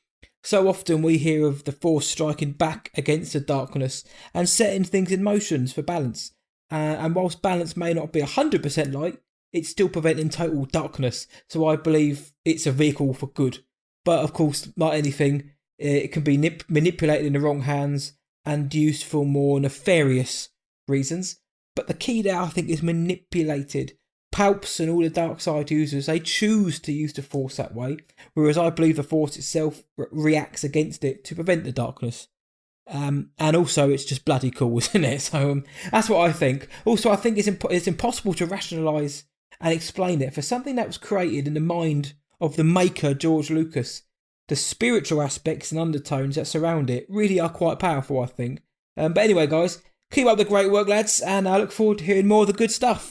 So often we hear of the Force striking back against the darkness and setting things in motions for balance. And whilst balance may not be 100% light, it's still preventing total darkness. So I believe it's a vehicle for good. But of course, like anything, it can be manipulated in the wrong hands and used for more nefarious reasons. But the key there, I think, is manipulated. Palps and all the dark side users, they choose to use the Force that way, whereas I believe the Force itself reacts against it to prevent the darkness. And also, it's just bloody cool, isn't it? So that's what I think. Also, I think it's impossible to rationalise and explain it. For something that was created in the mind of the maker, George Lucas, the spiritual aspects and undertones that surround it really are quite powerful, I think. But anyway, guys, keep up the great work, lads, and I look forward to hearing more of the good stuff.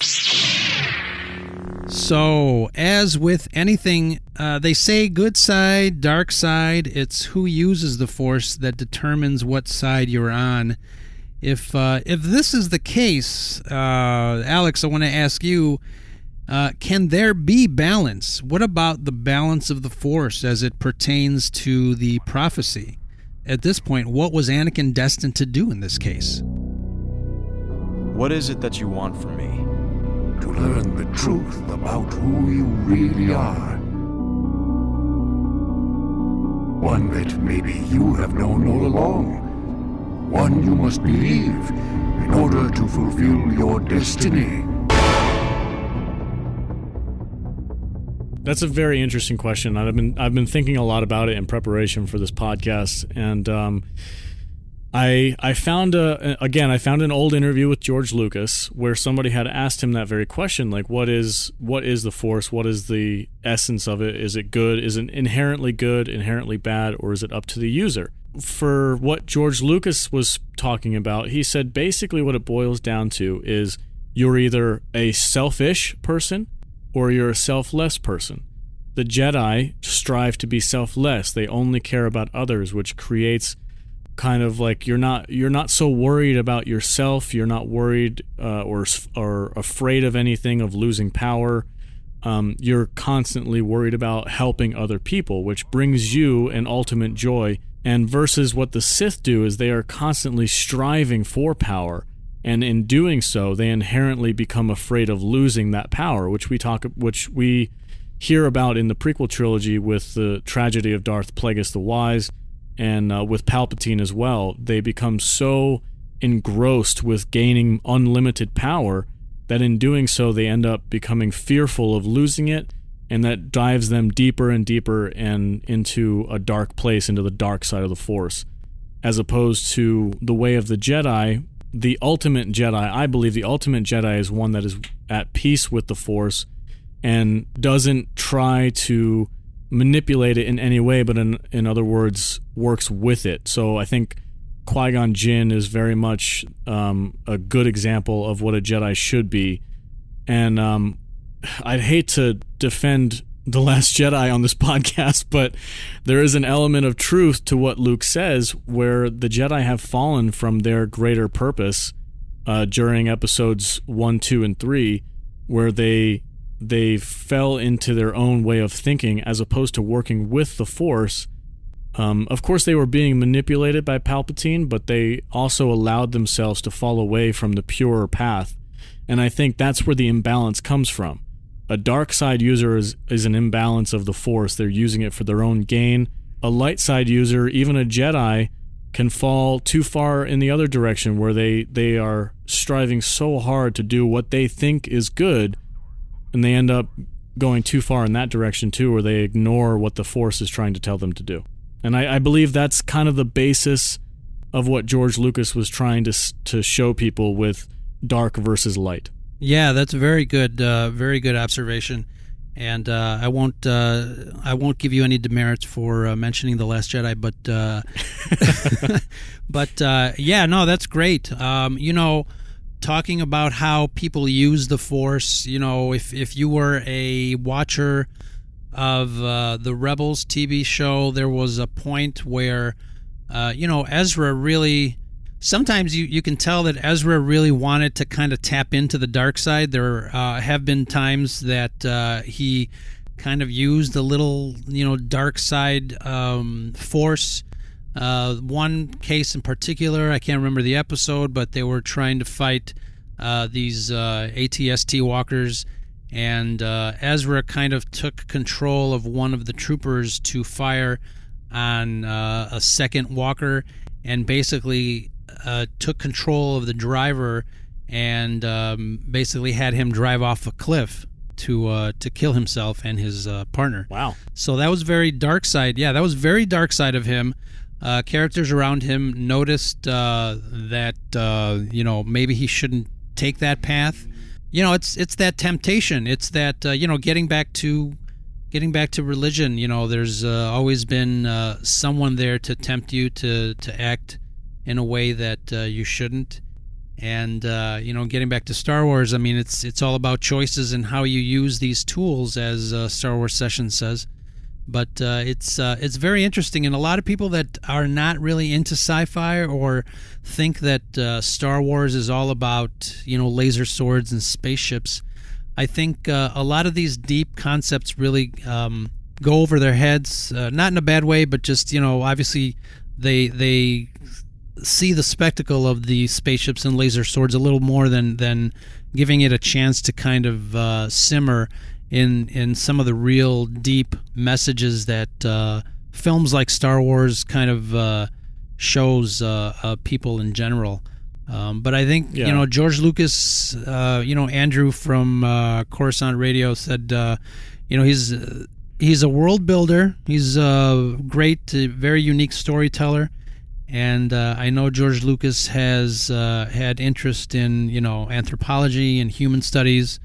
So, as with anything, they say good side, dark side. It's who uses the Force that determines what side you're on. If this is the case, Alex, I want to ask you, can there be balance? What about the balance of the Force as it pertains to the prophecy? At this point, what was Anakin destined to do in this case?
What is it that you want from me?
To learn the truth about who you really are. One that maybe you have known all along. One you must believe in order to fulfill your destiny.
That's a very interesting question. I've been thinking a lot about it in preparation for this podcast, and I found an old interview with George Lucas where somebody had asked him that very question, like what is the Force? What is the essence of it? Is it good? Is it inherently good, inherently bad, or is it up to the user? For what George Lucas was talking about, he said basically what it boils down to is you're either a selfish person or you're a selfless person. The Jedi strive to be selfless. They only care about others, which creates kind of like you're not so worried about yourself. You're not worried or afraid of anything, of losing power. You're constantly worried about helping other people, which brings you an ultimate joy. And versus what the Sith do is they are constantly striving for power. And in doing so, they inherently become afraid of losing that power, which we hear about in the prequel trilogy with the tragedy of Darth Plagueis the Wise, and with Palpatine as well. They become so engrossed with gaining unlimited power that in doing so, they end up becoming fearful of losing it, and that dives them deeper and deeper and into a dark place, into the dark side of the Force, as opposed to the way of the Jedi. The ultimate Jedi, I believe the ultimate Jedi is one that is at peace with the Force and doesn't try to manipulate it in any way, but in other words, works with it. So I think Qui-Gon Jinn is very much a good example of what a Jedi should be. And I'd hate to defend The Last Jedi on this podcast, but there is an element of truth to what Luke says, where the Jedi have fallen from their greater purpose during episodes 1, 2, and 3, where they fell into their own way of thinking as opposed to working with the Force. Of course, they were being manipulated by Palpatine, but they also allowed themselves to fall away from the purer path. And I think that's where the imbalance comes from. A dark side user is an imbalance of the Force. They're using it for their own gain. A light side user, even a Jedi, can fall too far in the other direction, where they are striving so hard to do what they think is good, and they end up going too far in that direction too, where they ignore what the Force is trying to tell them to do. And I believe that's kind of the basis of what George Lucas was trying to show people with dark versus light.
Yeah, that's very good observation, and I won't give you any demerits for mentioning The Last Jedi, but yeah, no, that's great. talking about how people use the Force. If you were a watcher of the Rebels TV show, there was a point where, Ezra really... Sometimes you can tell that Ezra really wanted to kind of tap into the dark side. There have been times that he kind of used a little, dark side Force. One case in particular, I can't remember the episode, but they were trying to fight these ATST walkers, and Ezra kind of took control of one of the troopers to fire on a second walker, and basically took control of the driver and basically had him drive off a cliff to kill himself and his partner.
Wow.
So that was very dark side. Yeah, that was very dark side of him. Characters around him noticed that maybe he shouldn't take that path. It's that temptation. It's that getting back to religion. There's always been someone there to tempt you to act in a way that you shouldn't. And getting back to Star Wars, I mean, it's all about choices and how you use these tools, as Star Wars Session says. But it's very interesting, and a lot of people that are not really into sci-fi or think that Star Wars is all about laser swords and spaceships, I think a lot of these deep concepts really go over their heads, not in a bad way, but just obviously they see the spectacle of the spaceships and laser swords a little more than giving it a chance to kind of simmer in some of the real deep messages that films like Star Wars kind of shows people in general. But I think George Lucas, Andrew from Coruscant Radio said, he's a world builder. He's a great, very unique storyteller. And I know George Lucas has had interest in, anthropology and human studies,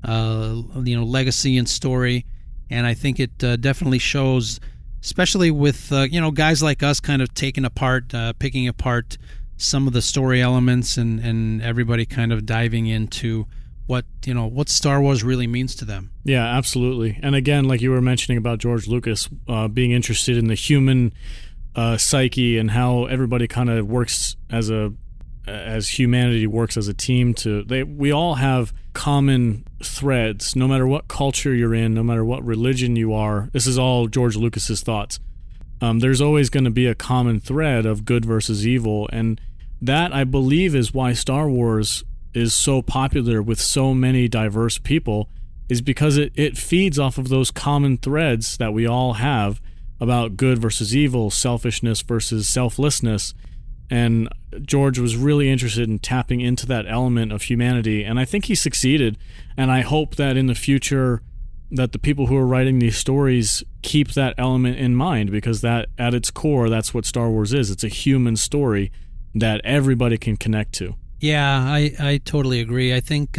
legacy and story. And I think it definitely shows, especially with, guys like us kind of picking apart some of the story elements and everybody kind of diving into what Star Wars really means to them.
Yeah, absolutely. And again, like you were mentioning about George Lucas being interested in the human psyche and how everybody kind of works as humanity works as a team. We all have common threads, no matter what culture you're in, no matter what religion you are. This is all George Lucas's thoughts. There's always going to be a common thread of good versus evil, and that, I believe, is why Star Wars is so popular with so many diverse people, is because it feeds off of those common threads that we all have about good versus evil, selfishness versus selflessness. And George was really interested in tapping into that element of humanity, and I think he succeeded. And I hope that in the future that the people who are writing these stories keep that element in mind, because that, at its core, that's what Star Wars is. It's a human story that everybody can connect to.
Yeah, I totally agree. I think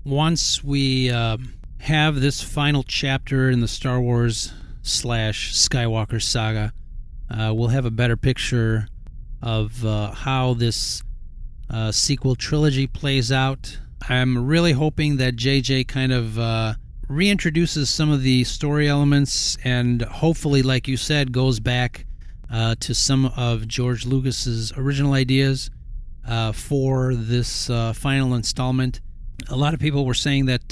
once we have this final chapter in the Star Wars / Skywalker saga, we'll have a better picture of how this sequel trilogy plays out. I'm really hoping that JJ kind of reintroduces some of the story elements and hopefully, like you said, goes back to some of George Lucas's original ideas for this final installment. A lot of people were saying that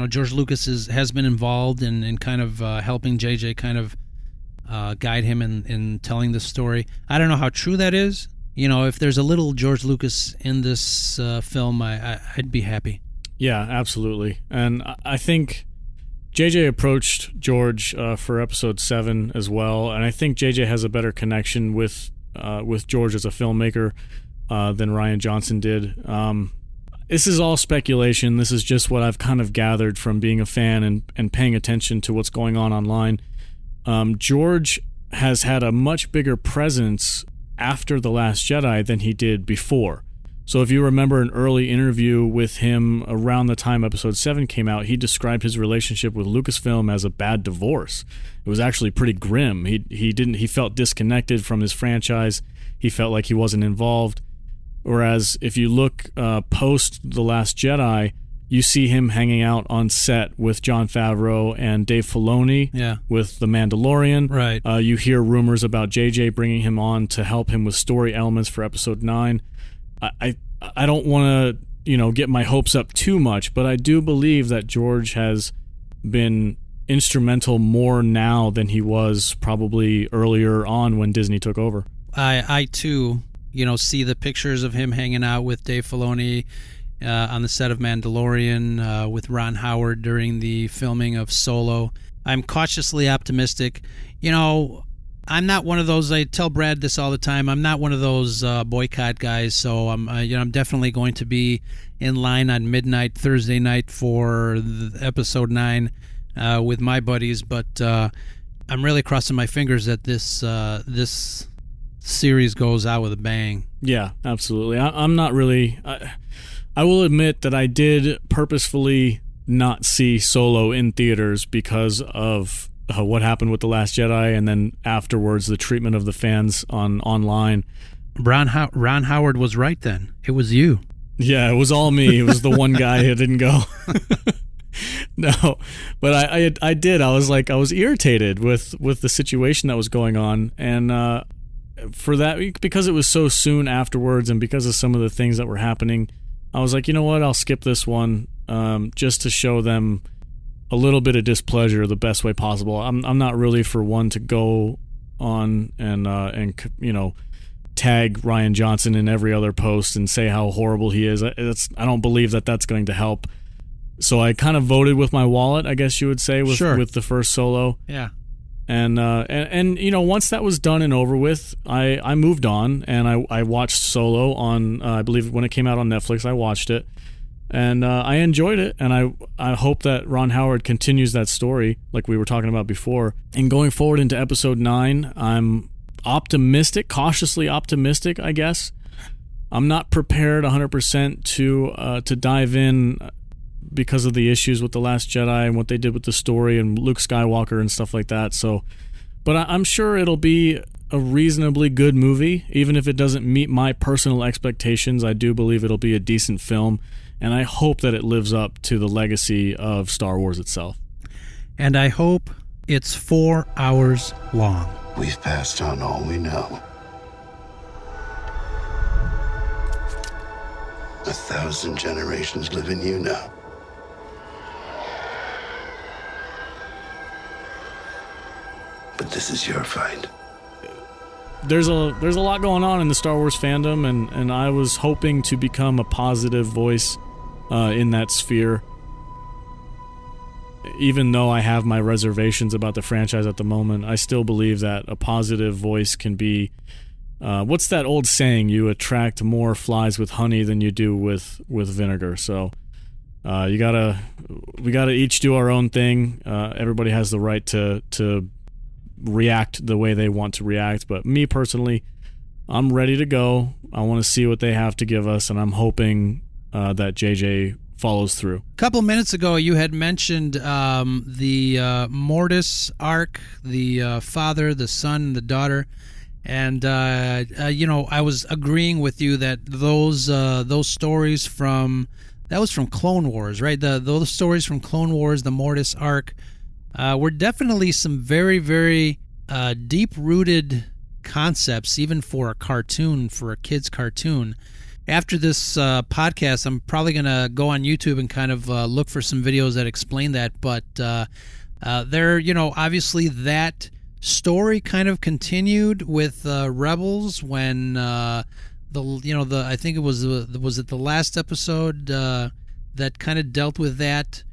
George Lucas has been involved in kind of helping JJ kind of guide him in telling this story. I don't know how true that is. If there's a little George Lucas in this film, I'd be happy.
Yeah, absolutely. And I think JJ approached George for episode 7 as well, and I think JJ has a better connection with George as a filmmaker than Rian Johnson did. This is all speculation. This is just what I've kind of gathered from being a fan and paying attention to what's going on online. George has had a much bigger presence after The Last Jedi than he did before. So if you remember an early interview with him around the time episode 7 came out, he described his relationship with Lucasfilm as a bad divorce. It was actually pretty grim. He felt disconnected from his franchise. He felt like he wasn't involved. Whereas if you look post The Last Jedi, you see him hanging out on set with Jon Favreau and Dave Filoni with The Mandalorian.
Right.
You hear rumors about JJ bringing him on to help him with story elements for Episode 9. I don't want to get my hopes up too much, but I do believe that George has been instrumental more now than he was probably earlier on when Disney took over.
I too, see the pictures of him hanging out with Dave Filoni on the set of Mandalorian, with Ron Howard during the filming of Solo. I'm cautiously optimistic. I'm not one of those. I tell Brad this all the time. I'm not one of those boycott guys. So I'm definitely going to be in line on midnight Thursday night for Episode 9 with my buddies. But I'm really crossing my fingers that this series goes out with a bang.
Yeah, absolutely. I'm not really. I will admit that I did purposefully not see Solo in theaters because of what happened with The Last Jedi, and then afterwards the treatment of the fans online.
Ron Howard was right then. It was you.
Yeah, it was all me. It was the one guy who didn't go. No, but I did. I was irritated with the situation that was going on, and for that, because it was so soon afterwards, and because of some of the things that were happening, I was like, you know what? I'll skip this one, just to show them a little bit of displeasure the best way possible. I'm not really for one to go on and tag Rian Johnson in every other post and say how horrible he is. I don't believe that that's going to help. So I kind of voted with my wallet, I guess you would say, with the first Solo.
Yeah.
And once that was done and over with, I moved on, and I watched Solo on, I believe when it came out on Netflix, I watched it. And I enjoyed it, and I hope that Ron Howard continues that story like we were talking about before. And going forward into Episode 9, I'm optimistic, cautiously optimistic, I guess. I'm not prepared 100% to dive in because of the issues with The Last Jedi and what they did with the story and Luke Skywalker and stuff like that. So, but I'm sure it'll be a reasonably good movie, even if it doesn't meet my personal expectations. I do believe it'll be a decent film, and I hope that it lives up to the legacy of Star Wars itself.
And I hope it's 4 hours long.
We've passed on all we know. 1,000 generations live in you now. But this is your fight.
There's a lot going on in the Star Wars fandom, and I was hoping to become a positive voice in that sphere. Even though I have my reservations about the franchise at the moment, I still believe that a positive voice can be... what's that old saying? You attract more flies with honey than you do with vinegar. So we gotta each do our own thing. Everybody has the right to react the way they want to react, but me personally, I'm ready to go. I want to see what they have to give us, and I'm hoping that JJ follows through.
A couple minutes ago, you had mentioned the Mortis arc, the father, the son, and the daughter, and I was agreeing with you that those stories from Clone Wars, right? Those stories from Clone Wars, the Mortis arc, were definitely some very, very deep-rooted concepts, even for a kid's cartoon. After this podcast, I'm probably going to go on YouTube and kind of look for some videos that explain that. But obviously that story kind of continued with Rebels when I think it was the last episode that kind of dealt with that,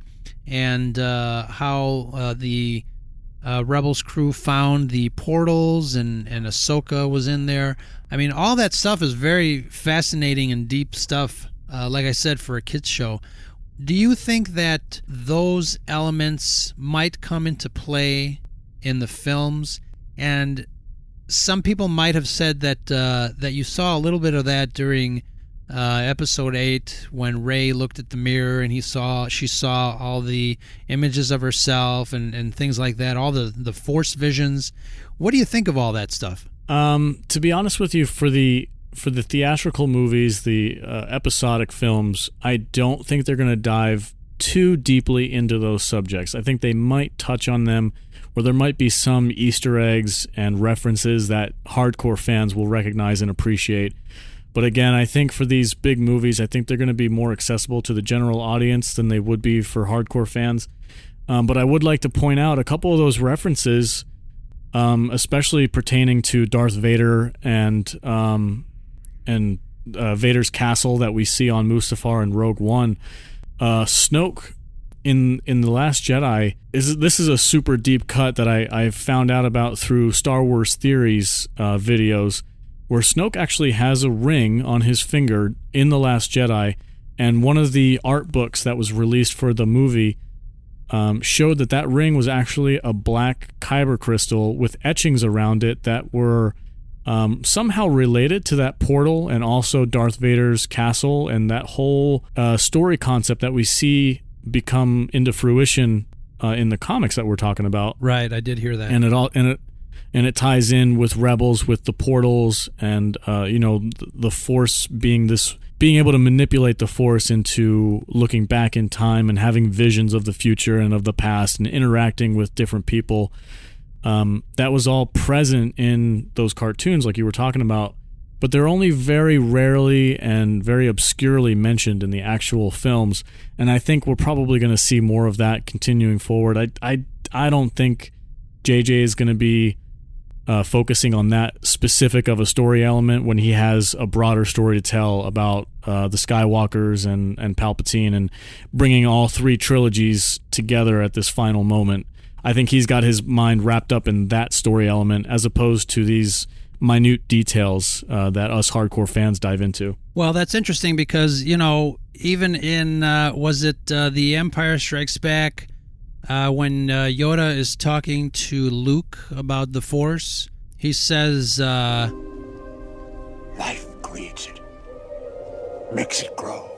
and how the Rebels crew found the portals, and Ahsoka was in there. I mean, all that stuff is very fascinating and deep stuff, like I said, for a kids show. Do you think that those elements might come into play in the films? And some people might have said that you saw a little bit of that during Episode 8 when Rey looked at the mirror and she saw all the images of herself and things like that, all the Force visions. What do you think of all that stuff?
To be honest with you, for the for the theatrical movies, the episodic films, I don't think they're going to dive too deeply into those subjects. I think they might touch on them, or there might be some Easter eggs and references that hardcore fans will recognize and appreciate. But again, I think for these big movies, I think they're going to be more accessible to the general audience than they would be for hardcore fans. But I would like to point out a couple of those references, especially pertaining to Darth Vader and Vader's castle that we see on Mustafar in Rogue One. Snoke in The Last Jedi this is a super deep cut that I found out about through Star Wars Theories videos, where Snoke actually has a ring on his finger in The Last Jedi, and one of the art books that was released for the movie showed that ring was actually a black kyber crystal with etchings around it that were somehow related to that portal and also Darth Vader's castle and that whole story concept that we see become into fruition in the comics that we're talking about.
Right, I did hear that.
And it ties in with Rebels, with the portals, and the Force being able to manipulate the Force into looking back in time and having visions of the future and of the past and interacting with different people. That was all present in those cartoons like you were talking about, but they're only very rarely and very obscurely mentioned in the actual films, and I think we're probably going to see more of that continuing forward. I don't think JJ is going to be focusing on that specific of a story element when he has a broader story to tell about the Skywalkers and Palpatine and bringing all three trilogies together at this final moment. I think he's got his mind wrapped up in that story element as opposed to these minute details that us hardcore fans dive into.
Well, that's interesting because, even in, was it The Empire Strikes Back, when Yoda is talking to Luke about the Force, he says,
Life creates it, makes it grow.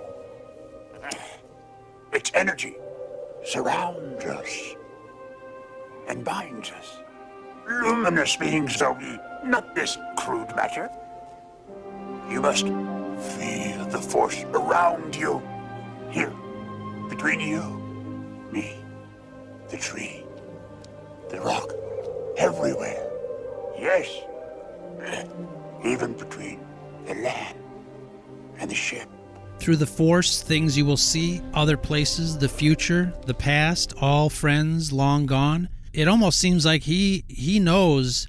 Its energy surrounds us and binds us. Luminous beings are we, not this crude matter. You must feel the Force around you, here, between you, me, the tree, the rock, everywhere. Yes, even between the land and the ship.
Through the Force, things you will see, other places, the future, the past, all friends long gone. It almost seems like he knows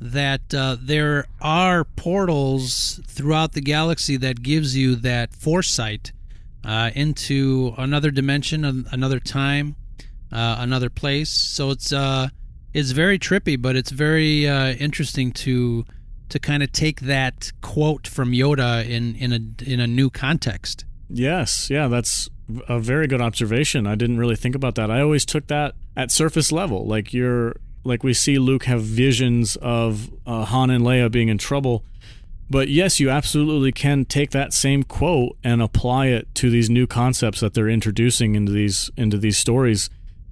that there are portals throughout the galaxy that gives you that foresight into another dimension, another time, another place. So it's very trippy, but it's very interesting to kind of take that quote from Yoda in a new context.
Yes, yeah, that's a very good observation. I didn't really think about that. I always took that at surface level. Like we see Luke have visions of Han and Leia being in trouble. But yes, you absolutely can take that same quote and apply it to these new concepts that they're introducing into these stories,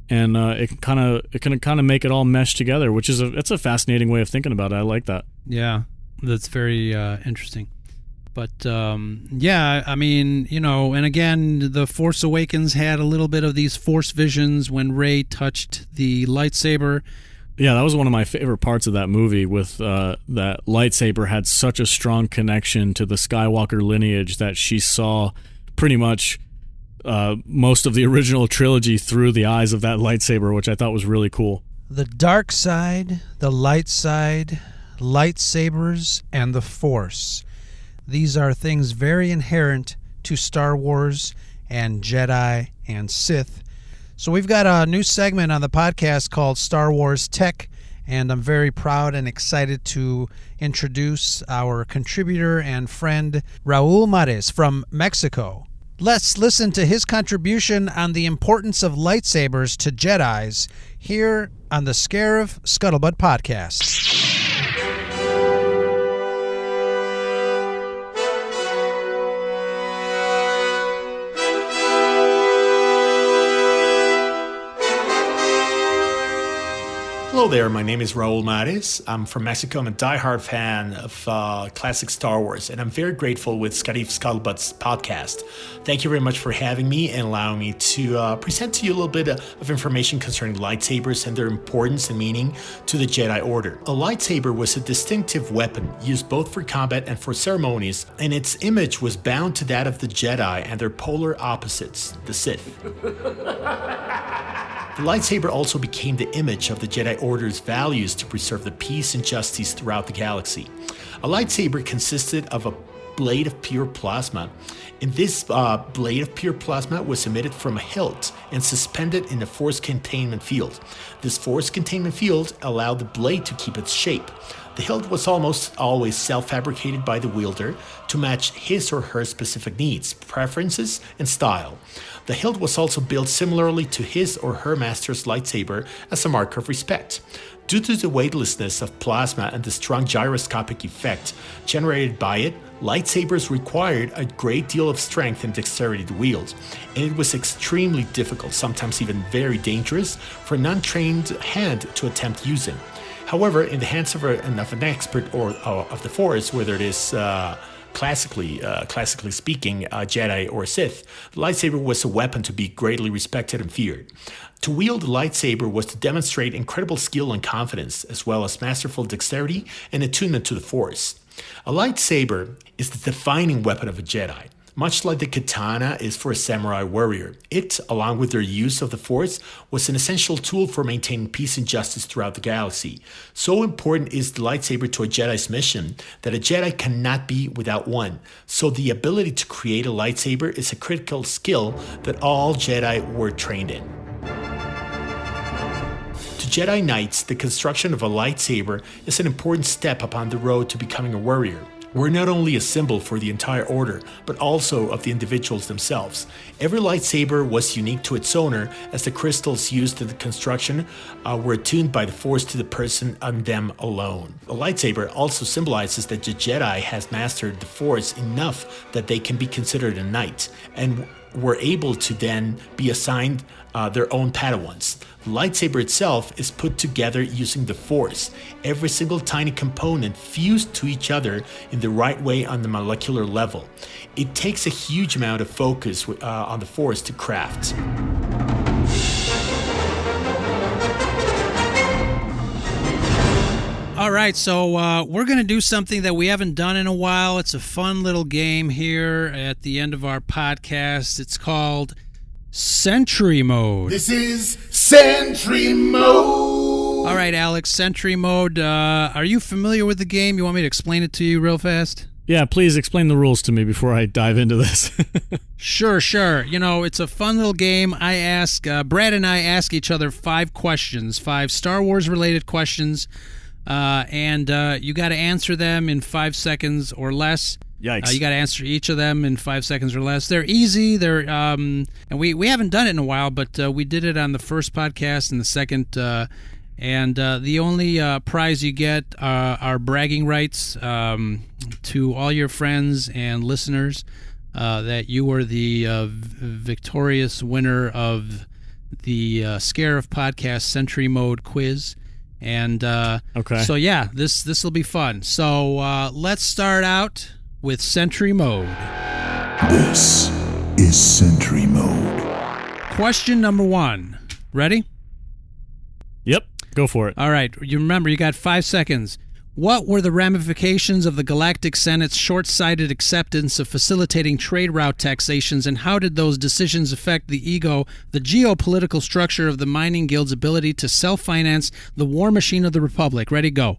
and it can kind of make it all mesh together, which is it's a fascinating way of thinking about it. I like that.
Yeah, that's very interesting. But yeah, I mean, and again, The Force Awakens had a little bit of these Force visions when Rey touched the lightsaber.
Yeah, that was one of my favorite parts of that movie, with that lightsaber had such a strong connection to the Skywalker lineage that she saw pretty much most of the original trilogy through the eyes of that lightsaber, which I thought was really cool.
The dark side, the light side, lightsabers, and the Force. These are things very inherent to Star Wars and Jedi and Sith. So we've got a new segment on the podcast called Star Wars Tech, and I'm very proud and excited to introduce our contributor and friend Raul Mares from Mexico. Let's listen to his contribution on the importance of lightsabers to Jedis here on the Scarif Scuttlebutt podcast.
Hello
Hello there, my name is Raul Mares. I'm from Mexico. I'm a diehard fan of classic Star Wars, and I'm very grateful with Scarif Scuttlebutt's podcast. Thank you very much for having me and allowing me to present to you a little bit of information concerning lightsabers and their importance and meaning to the Jedi Order. A lightsaber was a distinctive weapon used both for combat and for ceremonies, and its image was bound to that of the Jedi and their polar opposites, the Sith. The lightsaber also became the image of the Jedi Order's values to preserve the peace and justice throughout the galaxy. A lightsaber consisted of a blade of pure plasma, and this blade of pure plasma was emitted from a hilt and suspended in a force containment field. This force containment field allowed the blade to keep its shape. The hilt was almost always self-fabricated by the wielder to match his or her specific needs, preferences, and style. The hilt was also built similarly to his or her master's lightsaber as a mark of respect. Due to the weightlessness of plasma and the strong gyroscopic effect generated by it, lightsabers required a great deal of strength and dexterity to wield, and it was extremely difficult, sometimes even very dangerous, for an untrained hand to attempt using. However, in the hands of an expert or of the Force, whether it is classically speaking, Jedi or Sith, the lightsaber was a weapon to be greatly respected and feared. To wield a lightsaber was to demonstrate incredible skill and confidence, as well as masterful dexterity and attunement to the Force. A lightsaber is the defining weapon of a Jedi. Much like the katana is for a samurai warrior, it, along with their use of the Force, was an essential tool for maintaining peace and justice throughout the galaxy. So important is the lightsaber to a Jedi's mission that a Jedi cannot be without one. So the ability to create a lightsaber is a critical skill that all Jedi were trained in. To Jedi Knights, the construction of a lightsaber is an important step upon the road to becoming a warrior. We're not only a symbol for the entire order, but also of the individuals themselves. Every lightsaber was unique to its owner, as the crystals used in the construction were attuned by the Force to the person and them alone. A lightsaber also symbolizes that the Jedi has mastered the Force enough that they can be considered a knight, and were able to then be assigned their own Padawans. The lightsaber itself is put together using the Force, every single tiny component fused to each other in the right way on the molecular level. It takes a huge amount of focus on the Force to craft.
All right, so we're going to do something that we haven't done in a while. It's a fun little game here at the end of our podcast. It's called Sentry Mode.
This is Sentry Mode.
All right, Alex, Sentry Mode. Are you familiar with the game? You want me to explain it to you real fast?
Yeah, please explain the rules to me before I dive into this.
Sure. You know, it's a fun little game. Brad and I ask each other 5 questions, 5 Star Wars related questions. And you got to answer them in 5 seconds or less.
Yikes!
You got to answer each of them in 5 seconds or less. They're easy. And we haven't done it in a while, but we did it on the first podcast and the second. And the only prize you get are bragging rights to all your friends and listeners that you were the victorious winner of the Scarif podcast Sentry Mode quiz. And
okay.
So yeah, this will be fun. So let's start out with Sentry Mode.
This is Sentry Mode.
Question number 1. Ready?
Yep, go for it.
All right. You remember, you got 5 seconds. What were the ramifications of the Galactic Senate's short-sighted acceptance of facilitating trade route taxations, and how did those decisions affect the geopolitical structure of the mining guild's ability to self-finance the war machine of the Republic? Ready, go.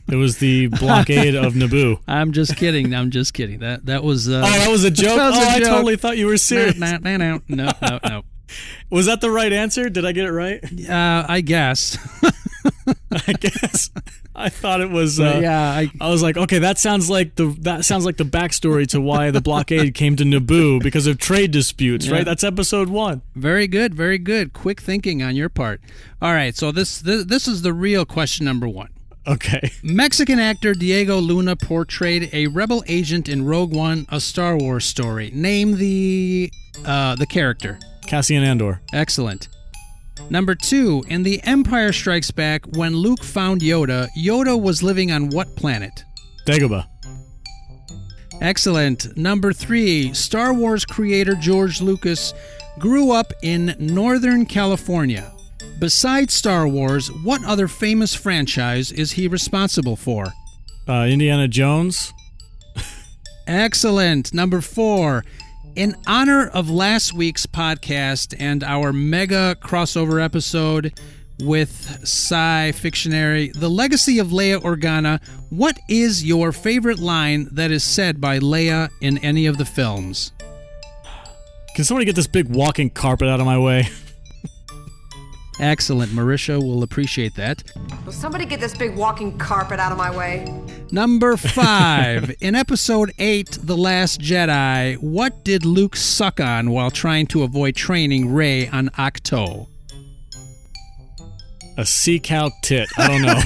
It was the blockade of Naboo.
I'm just kidding. That was...
that was a joke? I totally thought you were serious.
No.
Was that the right answer? Did I get it right?
I guess.
I thought it was. I was like, okay, that sounds like the backstory to why the blockade came to Naboo, because of trade disputes, right? That's episode 1.
Very good. Quick thinking on your part. All right, so this is the real question number 1.
Okay.
Mexican actor Diego Luna portrayed a rebel agent in Rogue One, a Star Wars story. Name the character.
Cassian Andor.
Excellent. Number 2, in The Empire Strikes Back, when Luke found Yoda, Yoda was living on what planet?
Dagobah.
Excellent. Number 3, Star Wars creator George Lucas grew up in Northern California. Besides Star Wars, what other famous franchise is he responsible for?
Indiana Jones.
Excellent. Number 4, in honor of last week's podcast and our mega crossover episode with Sci Fictionary, The Legacy of Leia Organa, what is your favorite line that is said by Leia in any of the films?
Can somebody get this big walking carpet out of my way?
Excellent. Marisha will appreciate that.
Will somebody get this big walking carpet out of my way?
Number 5. In Episode 8, The Last Jedi, what did Luke suck on while trying to avoid training Rey on Ahch-To?
A sea cow tit. I don't know.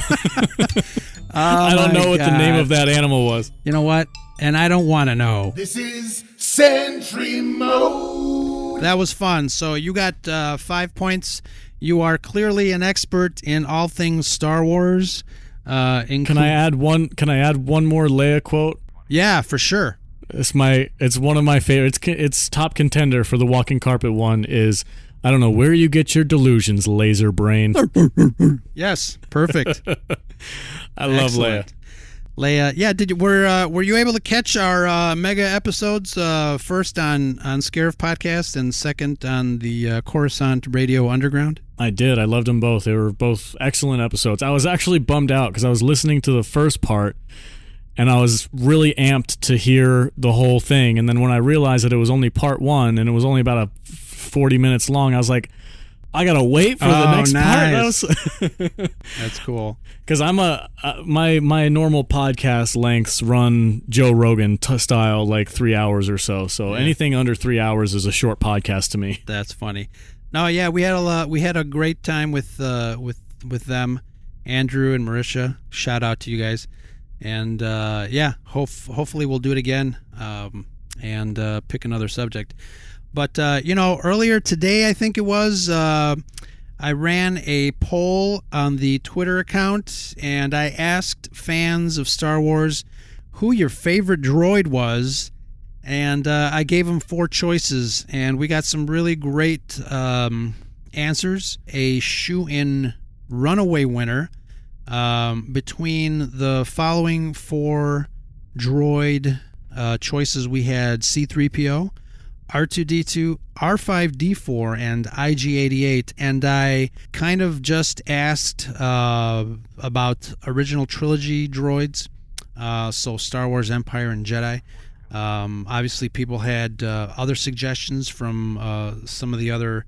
I don't know what the name of that animal was.
You know what? And I don't want to know.
This is Sentry Mode.
That was fun. So you got 5 points. You are clearly an expert in all things Star Wars.
Can I add one? Can I add one more Leia quote?
Yeah, for sure.
It's one of my favorites. It's top contender for the walking carpet one. Is I don't know where you get your delusions, laser brain.
Yes, perfect.
I love
Excellent. Leia, yeah. Were you able to catch our mega episodes? First on Scarif Podcast and second on the Coruscant Radio Underground.
I did. I loved them both. They were both excellent episodes. I was actually bummed out because I was listening to the first part and I was really amped to hear the whole thing. And then when I realized that it was only part 1 and it was only about 40 minutes long, I was like, I gotta wait for the next part.
That's cool.
Because I'm my normal podcast lengths run Joe Rogan style, like 3 hours or so. So anything under 3 hours is a short podcast to me.
That's funny. No, yeah, we had a great time with them, Andrew and Marisha. Shout out to you guys, and hopefully we'll do it again and pick another subject. But earlier today, I think it was, I ran a poll on the Twitter account, and I asked fans of Star Wars who your favorite droid was. And I gave them 4 choices, and we got some really great answers. A shoe-in runaway winner between the following 4 droid choices. We had C-3PO, R2-D2, R5-D4, and IG-88. And I kind of just asked about original trilogy droids, so Star Wars, Empire, and Jedi. Obviously, people had other suggestions from some of the other,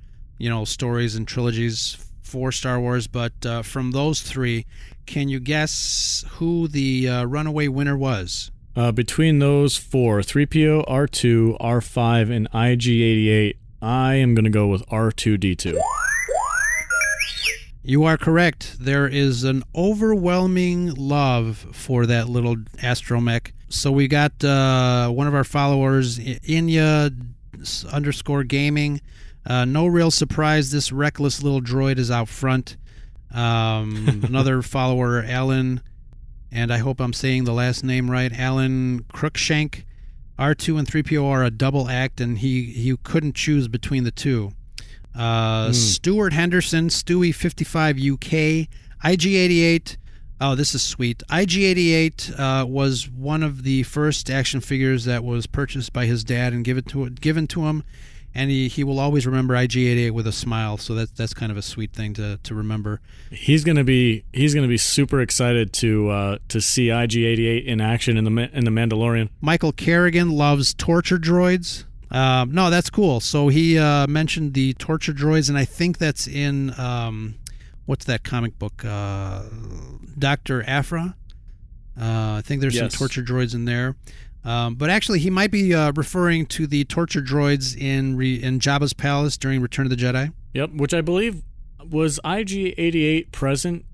stories and trilogies for Star Wars. But from those 3, can you guess who the runaway winner was?
Between those 4, 3PO, R2, R5, and IG-88, I am going to go with R2-D2.
You are correct. There is an overwhelming love for that little astromech. So we got one of our followers, Inya_gaming. No real surprise, this reckless little droid is out front. Another follower, Alan, and I hope I'm saying the last name right, Alan Crookshank. R2 and 3PO are a double act, and he couldn't choose between the 2. Stuart Henderson, Stewie55 UK, IG-88. Oh, this is sweet. IG-88 was one of the first action figures that was purchased by his dad and given to him, and he will always remember IG-88 with a smile. So that's kind of a sweet thing to remember.
He's gonna be super excited to see IG-88 in action in the Mandalorian.
Michael Kerrigan loves torture droids. No, that's cool. So he mentioned the torture droids, and I think that's in what's that comic book? Dr. Aphra. I think there's some torture droids in there. But actually, he might be referring to the torture droids in Jabba's palace during Return of the Jedi.
Yep, which I believe was IG-88 present.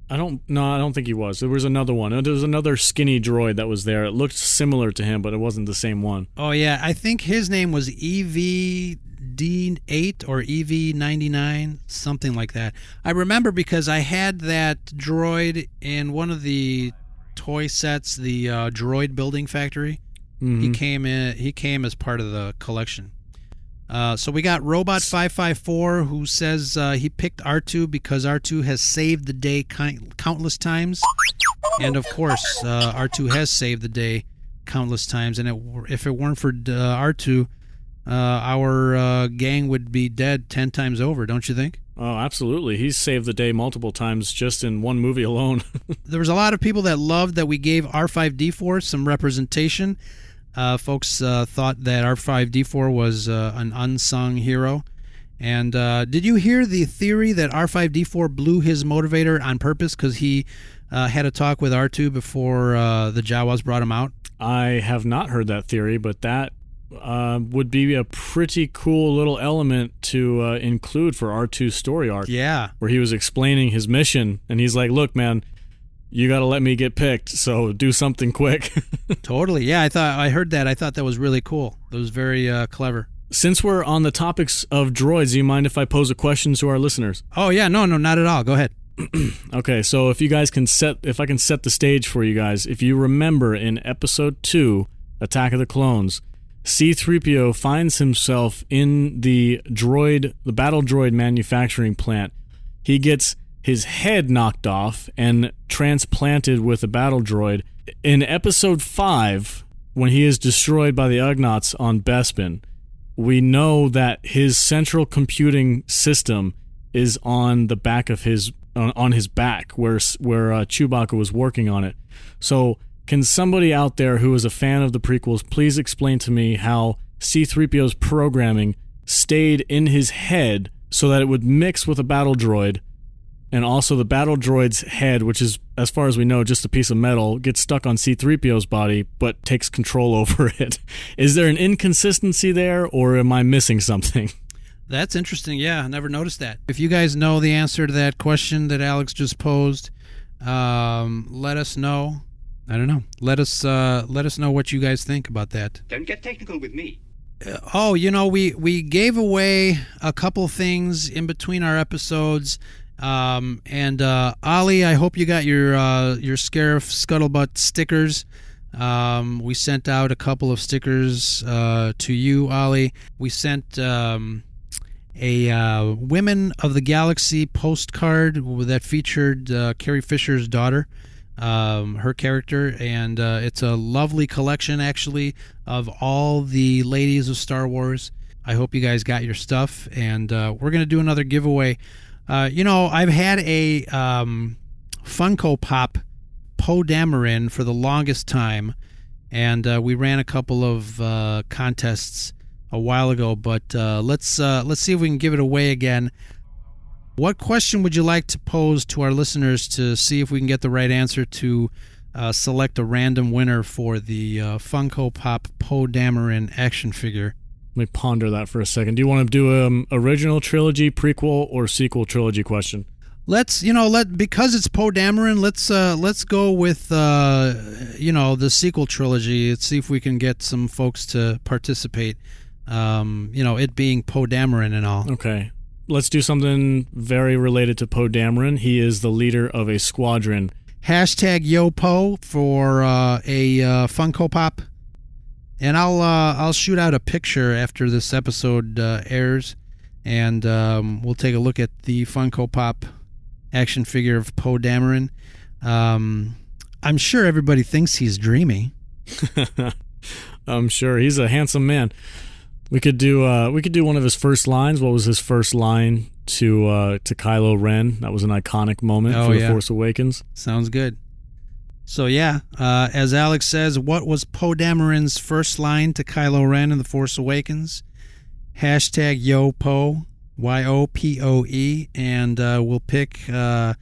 I don't think he was. There was another one. There was another skinny droid that was there. It looked similar to him, but it wasn't the same one.
Oh, yeah. I think his name was EV-DD D8 or EV99, something like that. I remember because I had that droid in one of the toy sets, the droid building factory. He came as part of the collection. So we got Robot 554 who says he picked R2 because R2 has saved the day countless times. And of course, R2 has saved the day countless times. And if it weren't for R2, our gang would be dead 10 times over, don't you think?
Oh, absolutely. He's saved the day multiple times just in one movie alone.
There was a lot of people that loved that we gave R5D4 some representation. Folks thought that R5D4 was an unsung hero. And did you hear the theory that R5D4 blew his motivator on purpose because he had a talk with R2 before the Jawas brought him out?
I have not heard that theory, but that would be a pretty cool little element to include for R2's story arc.
Yeah.
Where he was explaining his mission, and he's like, look, man, you got to let me get picked, so do something quick.
Totally. Yeah, I heard that. I thought that was really cool. That was very clever.
Since we're on the topics of droids, do you mind if I pose a question to our listeners?
Oh, yeah. No, not at all. Go ahead.
Okay, so if I can set the stage for you guys. If you remember in episode 2, Attack of the Clones, C-3PO finds himself in the battle droid manufacturing plant. He gets his head knocked off and transplanted with a battle droid. In episode 5, when he is destroyed by the Ugnaughts on Bespin, we know that his central computing system is on the back of his back, where Chewbacca was working on it. So, can somebody out there who is a fan of the prequels please explain to me how C-3PO's programming stayed in his head so that it would mix with a battle droid, and also the battle droid's head, which is, as far as we know, just a piece of metal, gets stuck on C-3PO's body but takes control over it. Is there an inconsistency there, or am I missing something?
That's interesting. Yeah, I never noticed that. If you guys know the answer to that question that Alex just posed, let us know. I don't know. Let us know what you guys think about that.
Don't get technical with me.
We gave away a couple things in between our episodes. And Ollie, I hope you got your Scarif Scuttlebutt stickers. We sent out a couple of stickers to you, Ollie. We sent a Women of the Galaxy postcard that featured Carrie Fisher's daughter, her character, and it's a lovely collection, actually, of all the ladies of Star Wars. I hope you guys got your stuff, and we're going to do another giveaway. I've had a Funko Pop Poe Dameron for the longest time, and we ran a couple of contests a while ago, but let's see if we can give it away again. What question would you like to pose to our listeners to see if we can get the right answer to select a random winner for the Funko Pop Poe Dameron action figure?
Let me ponder that for a second. Do you want to do original trilogy, prequel, or sequel trilogy question?
Because it's Poe Dameron, let's go with the sequel trilogy. Let's see if we can get some folks to participate. It being Poe Dameron and all.
Okay. Let's do something very related to Poe Dameron. He is the leader of a squadron.
#YoPo for a Funko Pop. And I'll shoot out a picture after this episode airs, and we'll take a look at the Funko Pop action figure of Poe Dameron. I'm sure everybody thinks he's dreamy.
I'm sure he's a handsome man. We could do one of his first lines. What was his first line to Kylo Ren? That was an iconic moment for The Force Awakens.
Sounds good. So as Alex says, what was Poe Dameron's first line to Kylo Ren in The Force Awakens? #YoPo, YoPoe, and we'll pick a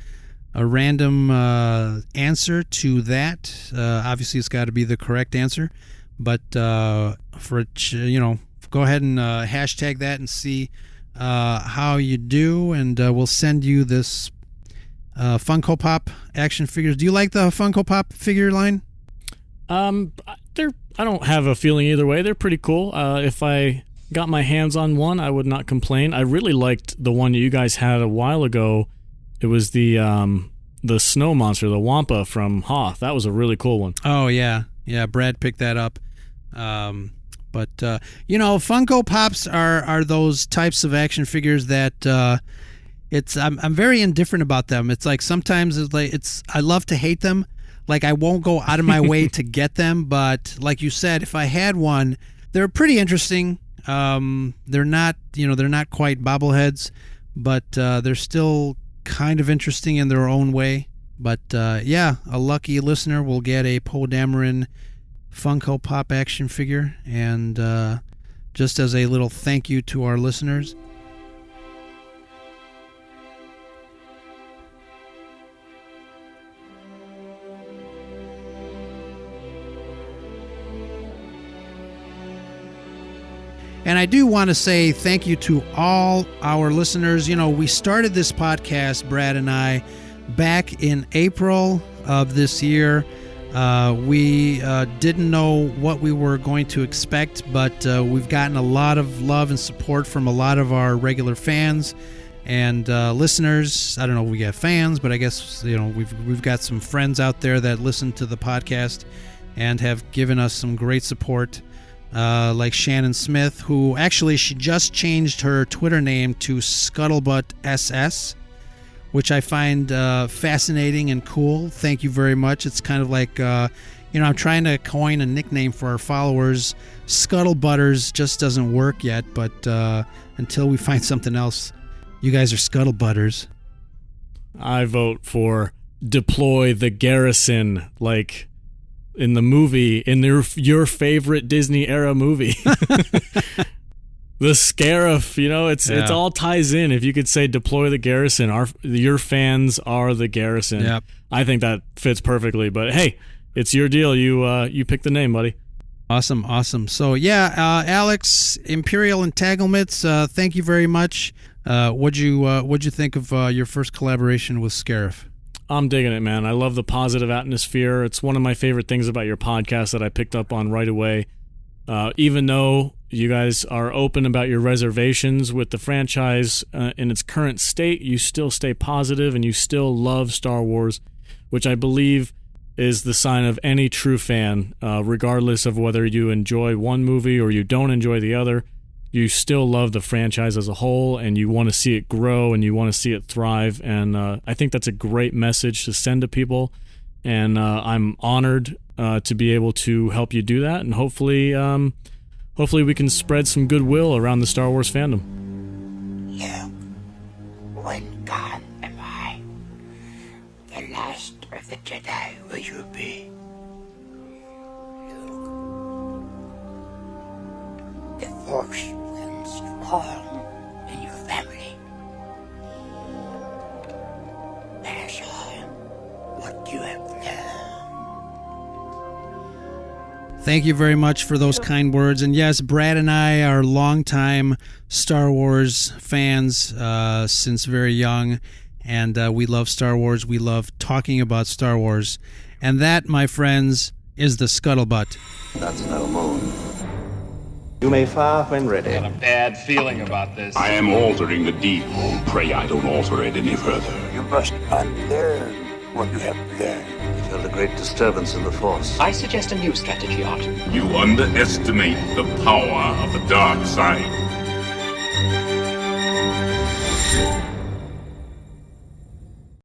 random answer to that. Obviously, it's got to be the correct answer, but go ahead and hashtag that and see how you do, and we'll send you this Funko Pop action figures. Do you like the Funko Pop figure line?
I don't have a feeling either way. They're pretty cool. If I got my hands on one, I would not complain. I really liked the one you guys had a while ago. It was the snow monster, the Wampa from Hoth. That was a really cool one.
Oh, yeah. Yeah, Brad picked that up. But Funko Pops are those types of action figures that I'm very indifferent about them. It's like sometimes I love to hate them. Like I won't go out of my way to get them, but like you said, if I had one, they're pretty interesting. They're not quite bobbleheads, but they're still kind of interesting in their own way. But a lucky listener will get a Poe Dameron Funko Pop action figure, and just as a little thank you to our listeners. And I do want to say thank you to all our listeners. We started this podcast, Brad and I, back in April of this year. We didn't know what we were going to expect, but we've gotten a lot of love and support from a lot of our regular fans and listeners. I don't know if we got fans, but I guess we've got some friends out there that listen to the podcast and have given us some great support. Like Shannon Smith, who actually she just changed her Twitter name to Scuttlebutt SS, which I find fascinating and cool. Thank you very much. It's kind of like, I'm trying to coin a nickname for our followers. Scuttlebutters just doesn't work yet, but until we find something else, you guys are Scuttlebutters.
I vote for Deploy the Garrison, like in the movie, in your favorite Disney era movie. The Scarif, it all ties in. If you could say Deploy the Garrison, your fans are the Garrison.
Yep.
I think that fits perfectly. But hey, it's your deal. You pick the name, buddy.
Awesome. So Alex, Imperial Entanglements, thank you very much. What'd you think of your first collaboration with Scarif?
I'm digging it, man. I love the positive atmosphere. It's one of my favorite things about your podcast that I picked up on right away. Even though you guys are open about your reservations with the franchise in its current state, you still stay positive and you still love Star Wars, which I believe is the sign of any true fan, regardless of whether you enjoy one movie or you don't enjoy the other. You still love the franchise as a whole, and you want to see it grow and you want to see it thrive. And I think that's a great message to send to people. And I'm honored to be able to help you do that. And hopefully we can spread some goodwill around the Star Wars fandom.
When gone am I? The last of the Jedi will you be? The Force will strong in your family. Pass on what you have learned.
Thank you very much for those kind words. And yes, Brad and I are longtime Star Wars fans since very young. And we love Star Wars. We love talking about Star Wars. And that, my friends, is the Scuttlebutt.
That's no moon.
You may fire when ready.
Got a bad feeling about this.
I am altering the deal. Pray I don't alter it any further.
You must unlearn what you have learned.
You felt a great disturbance in the Force.
I suggest a new strategy, Art.
You underestimate the power of the dark side.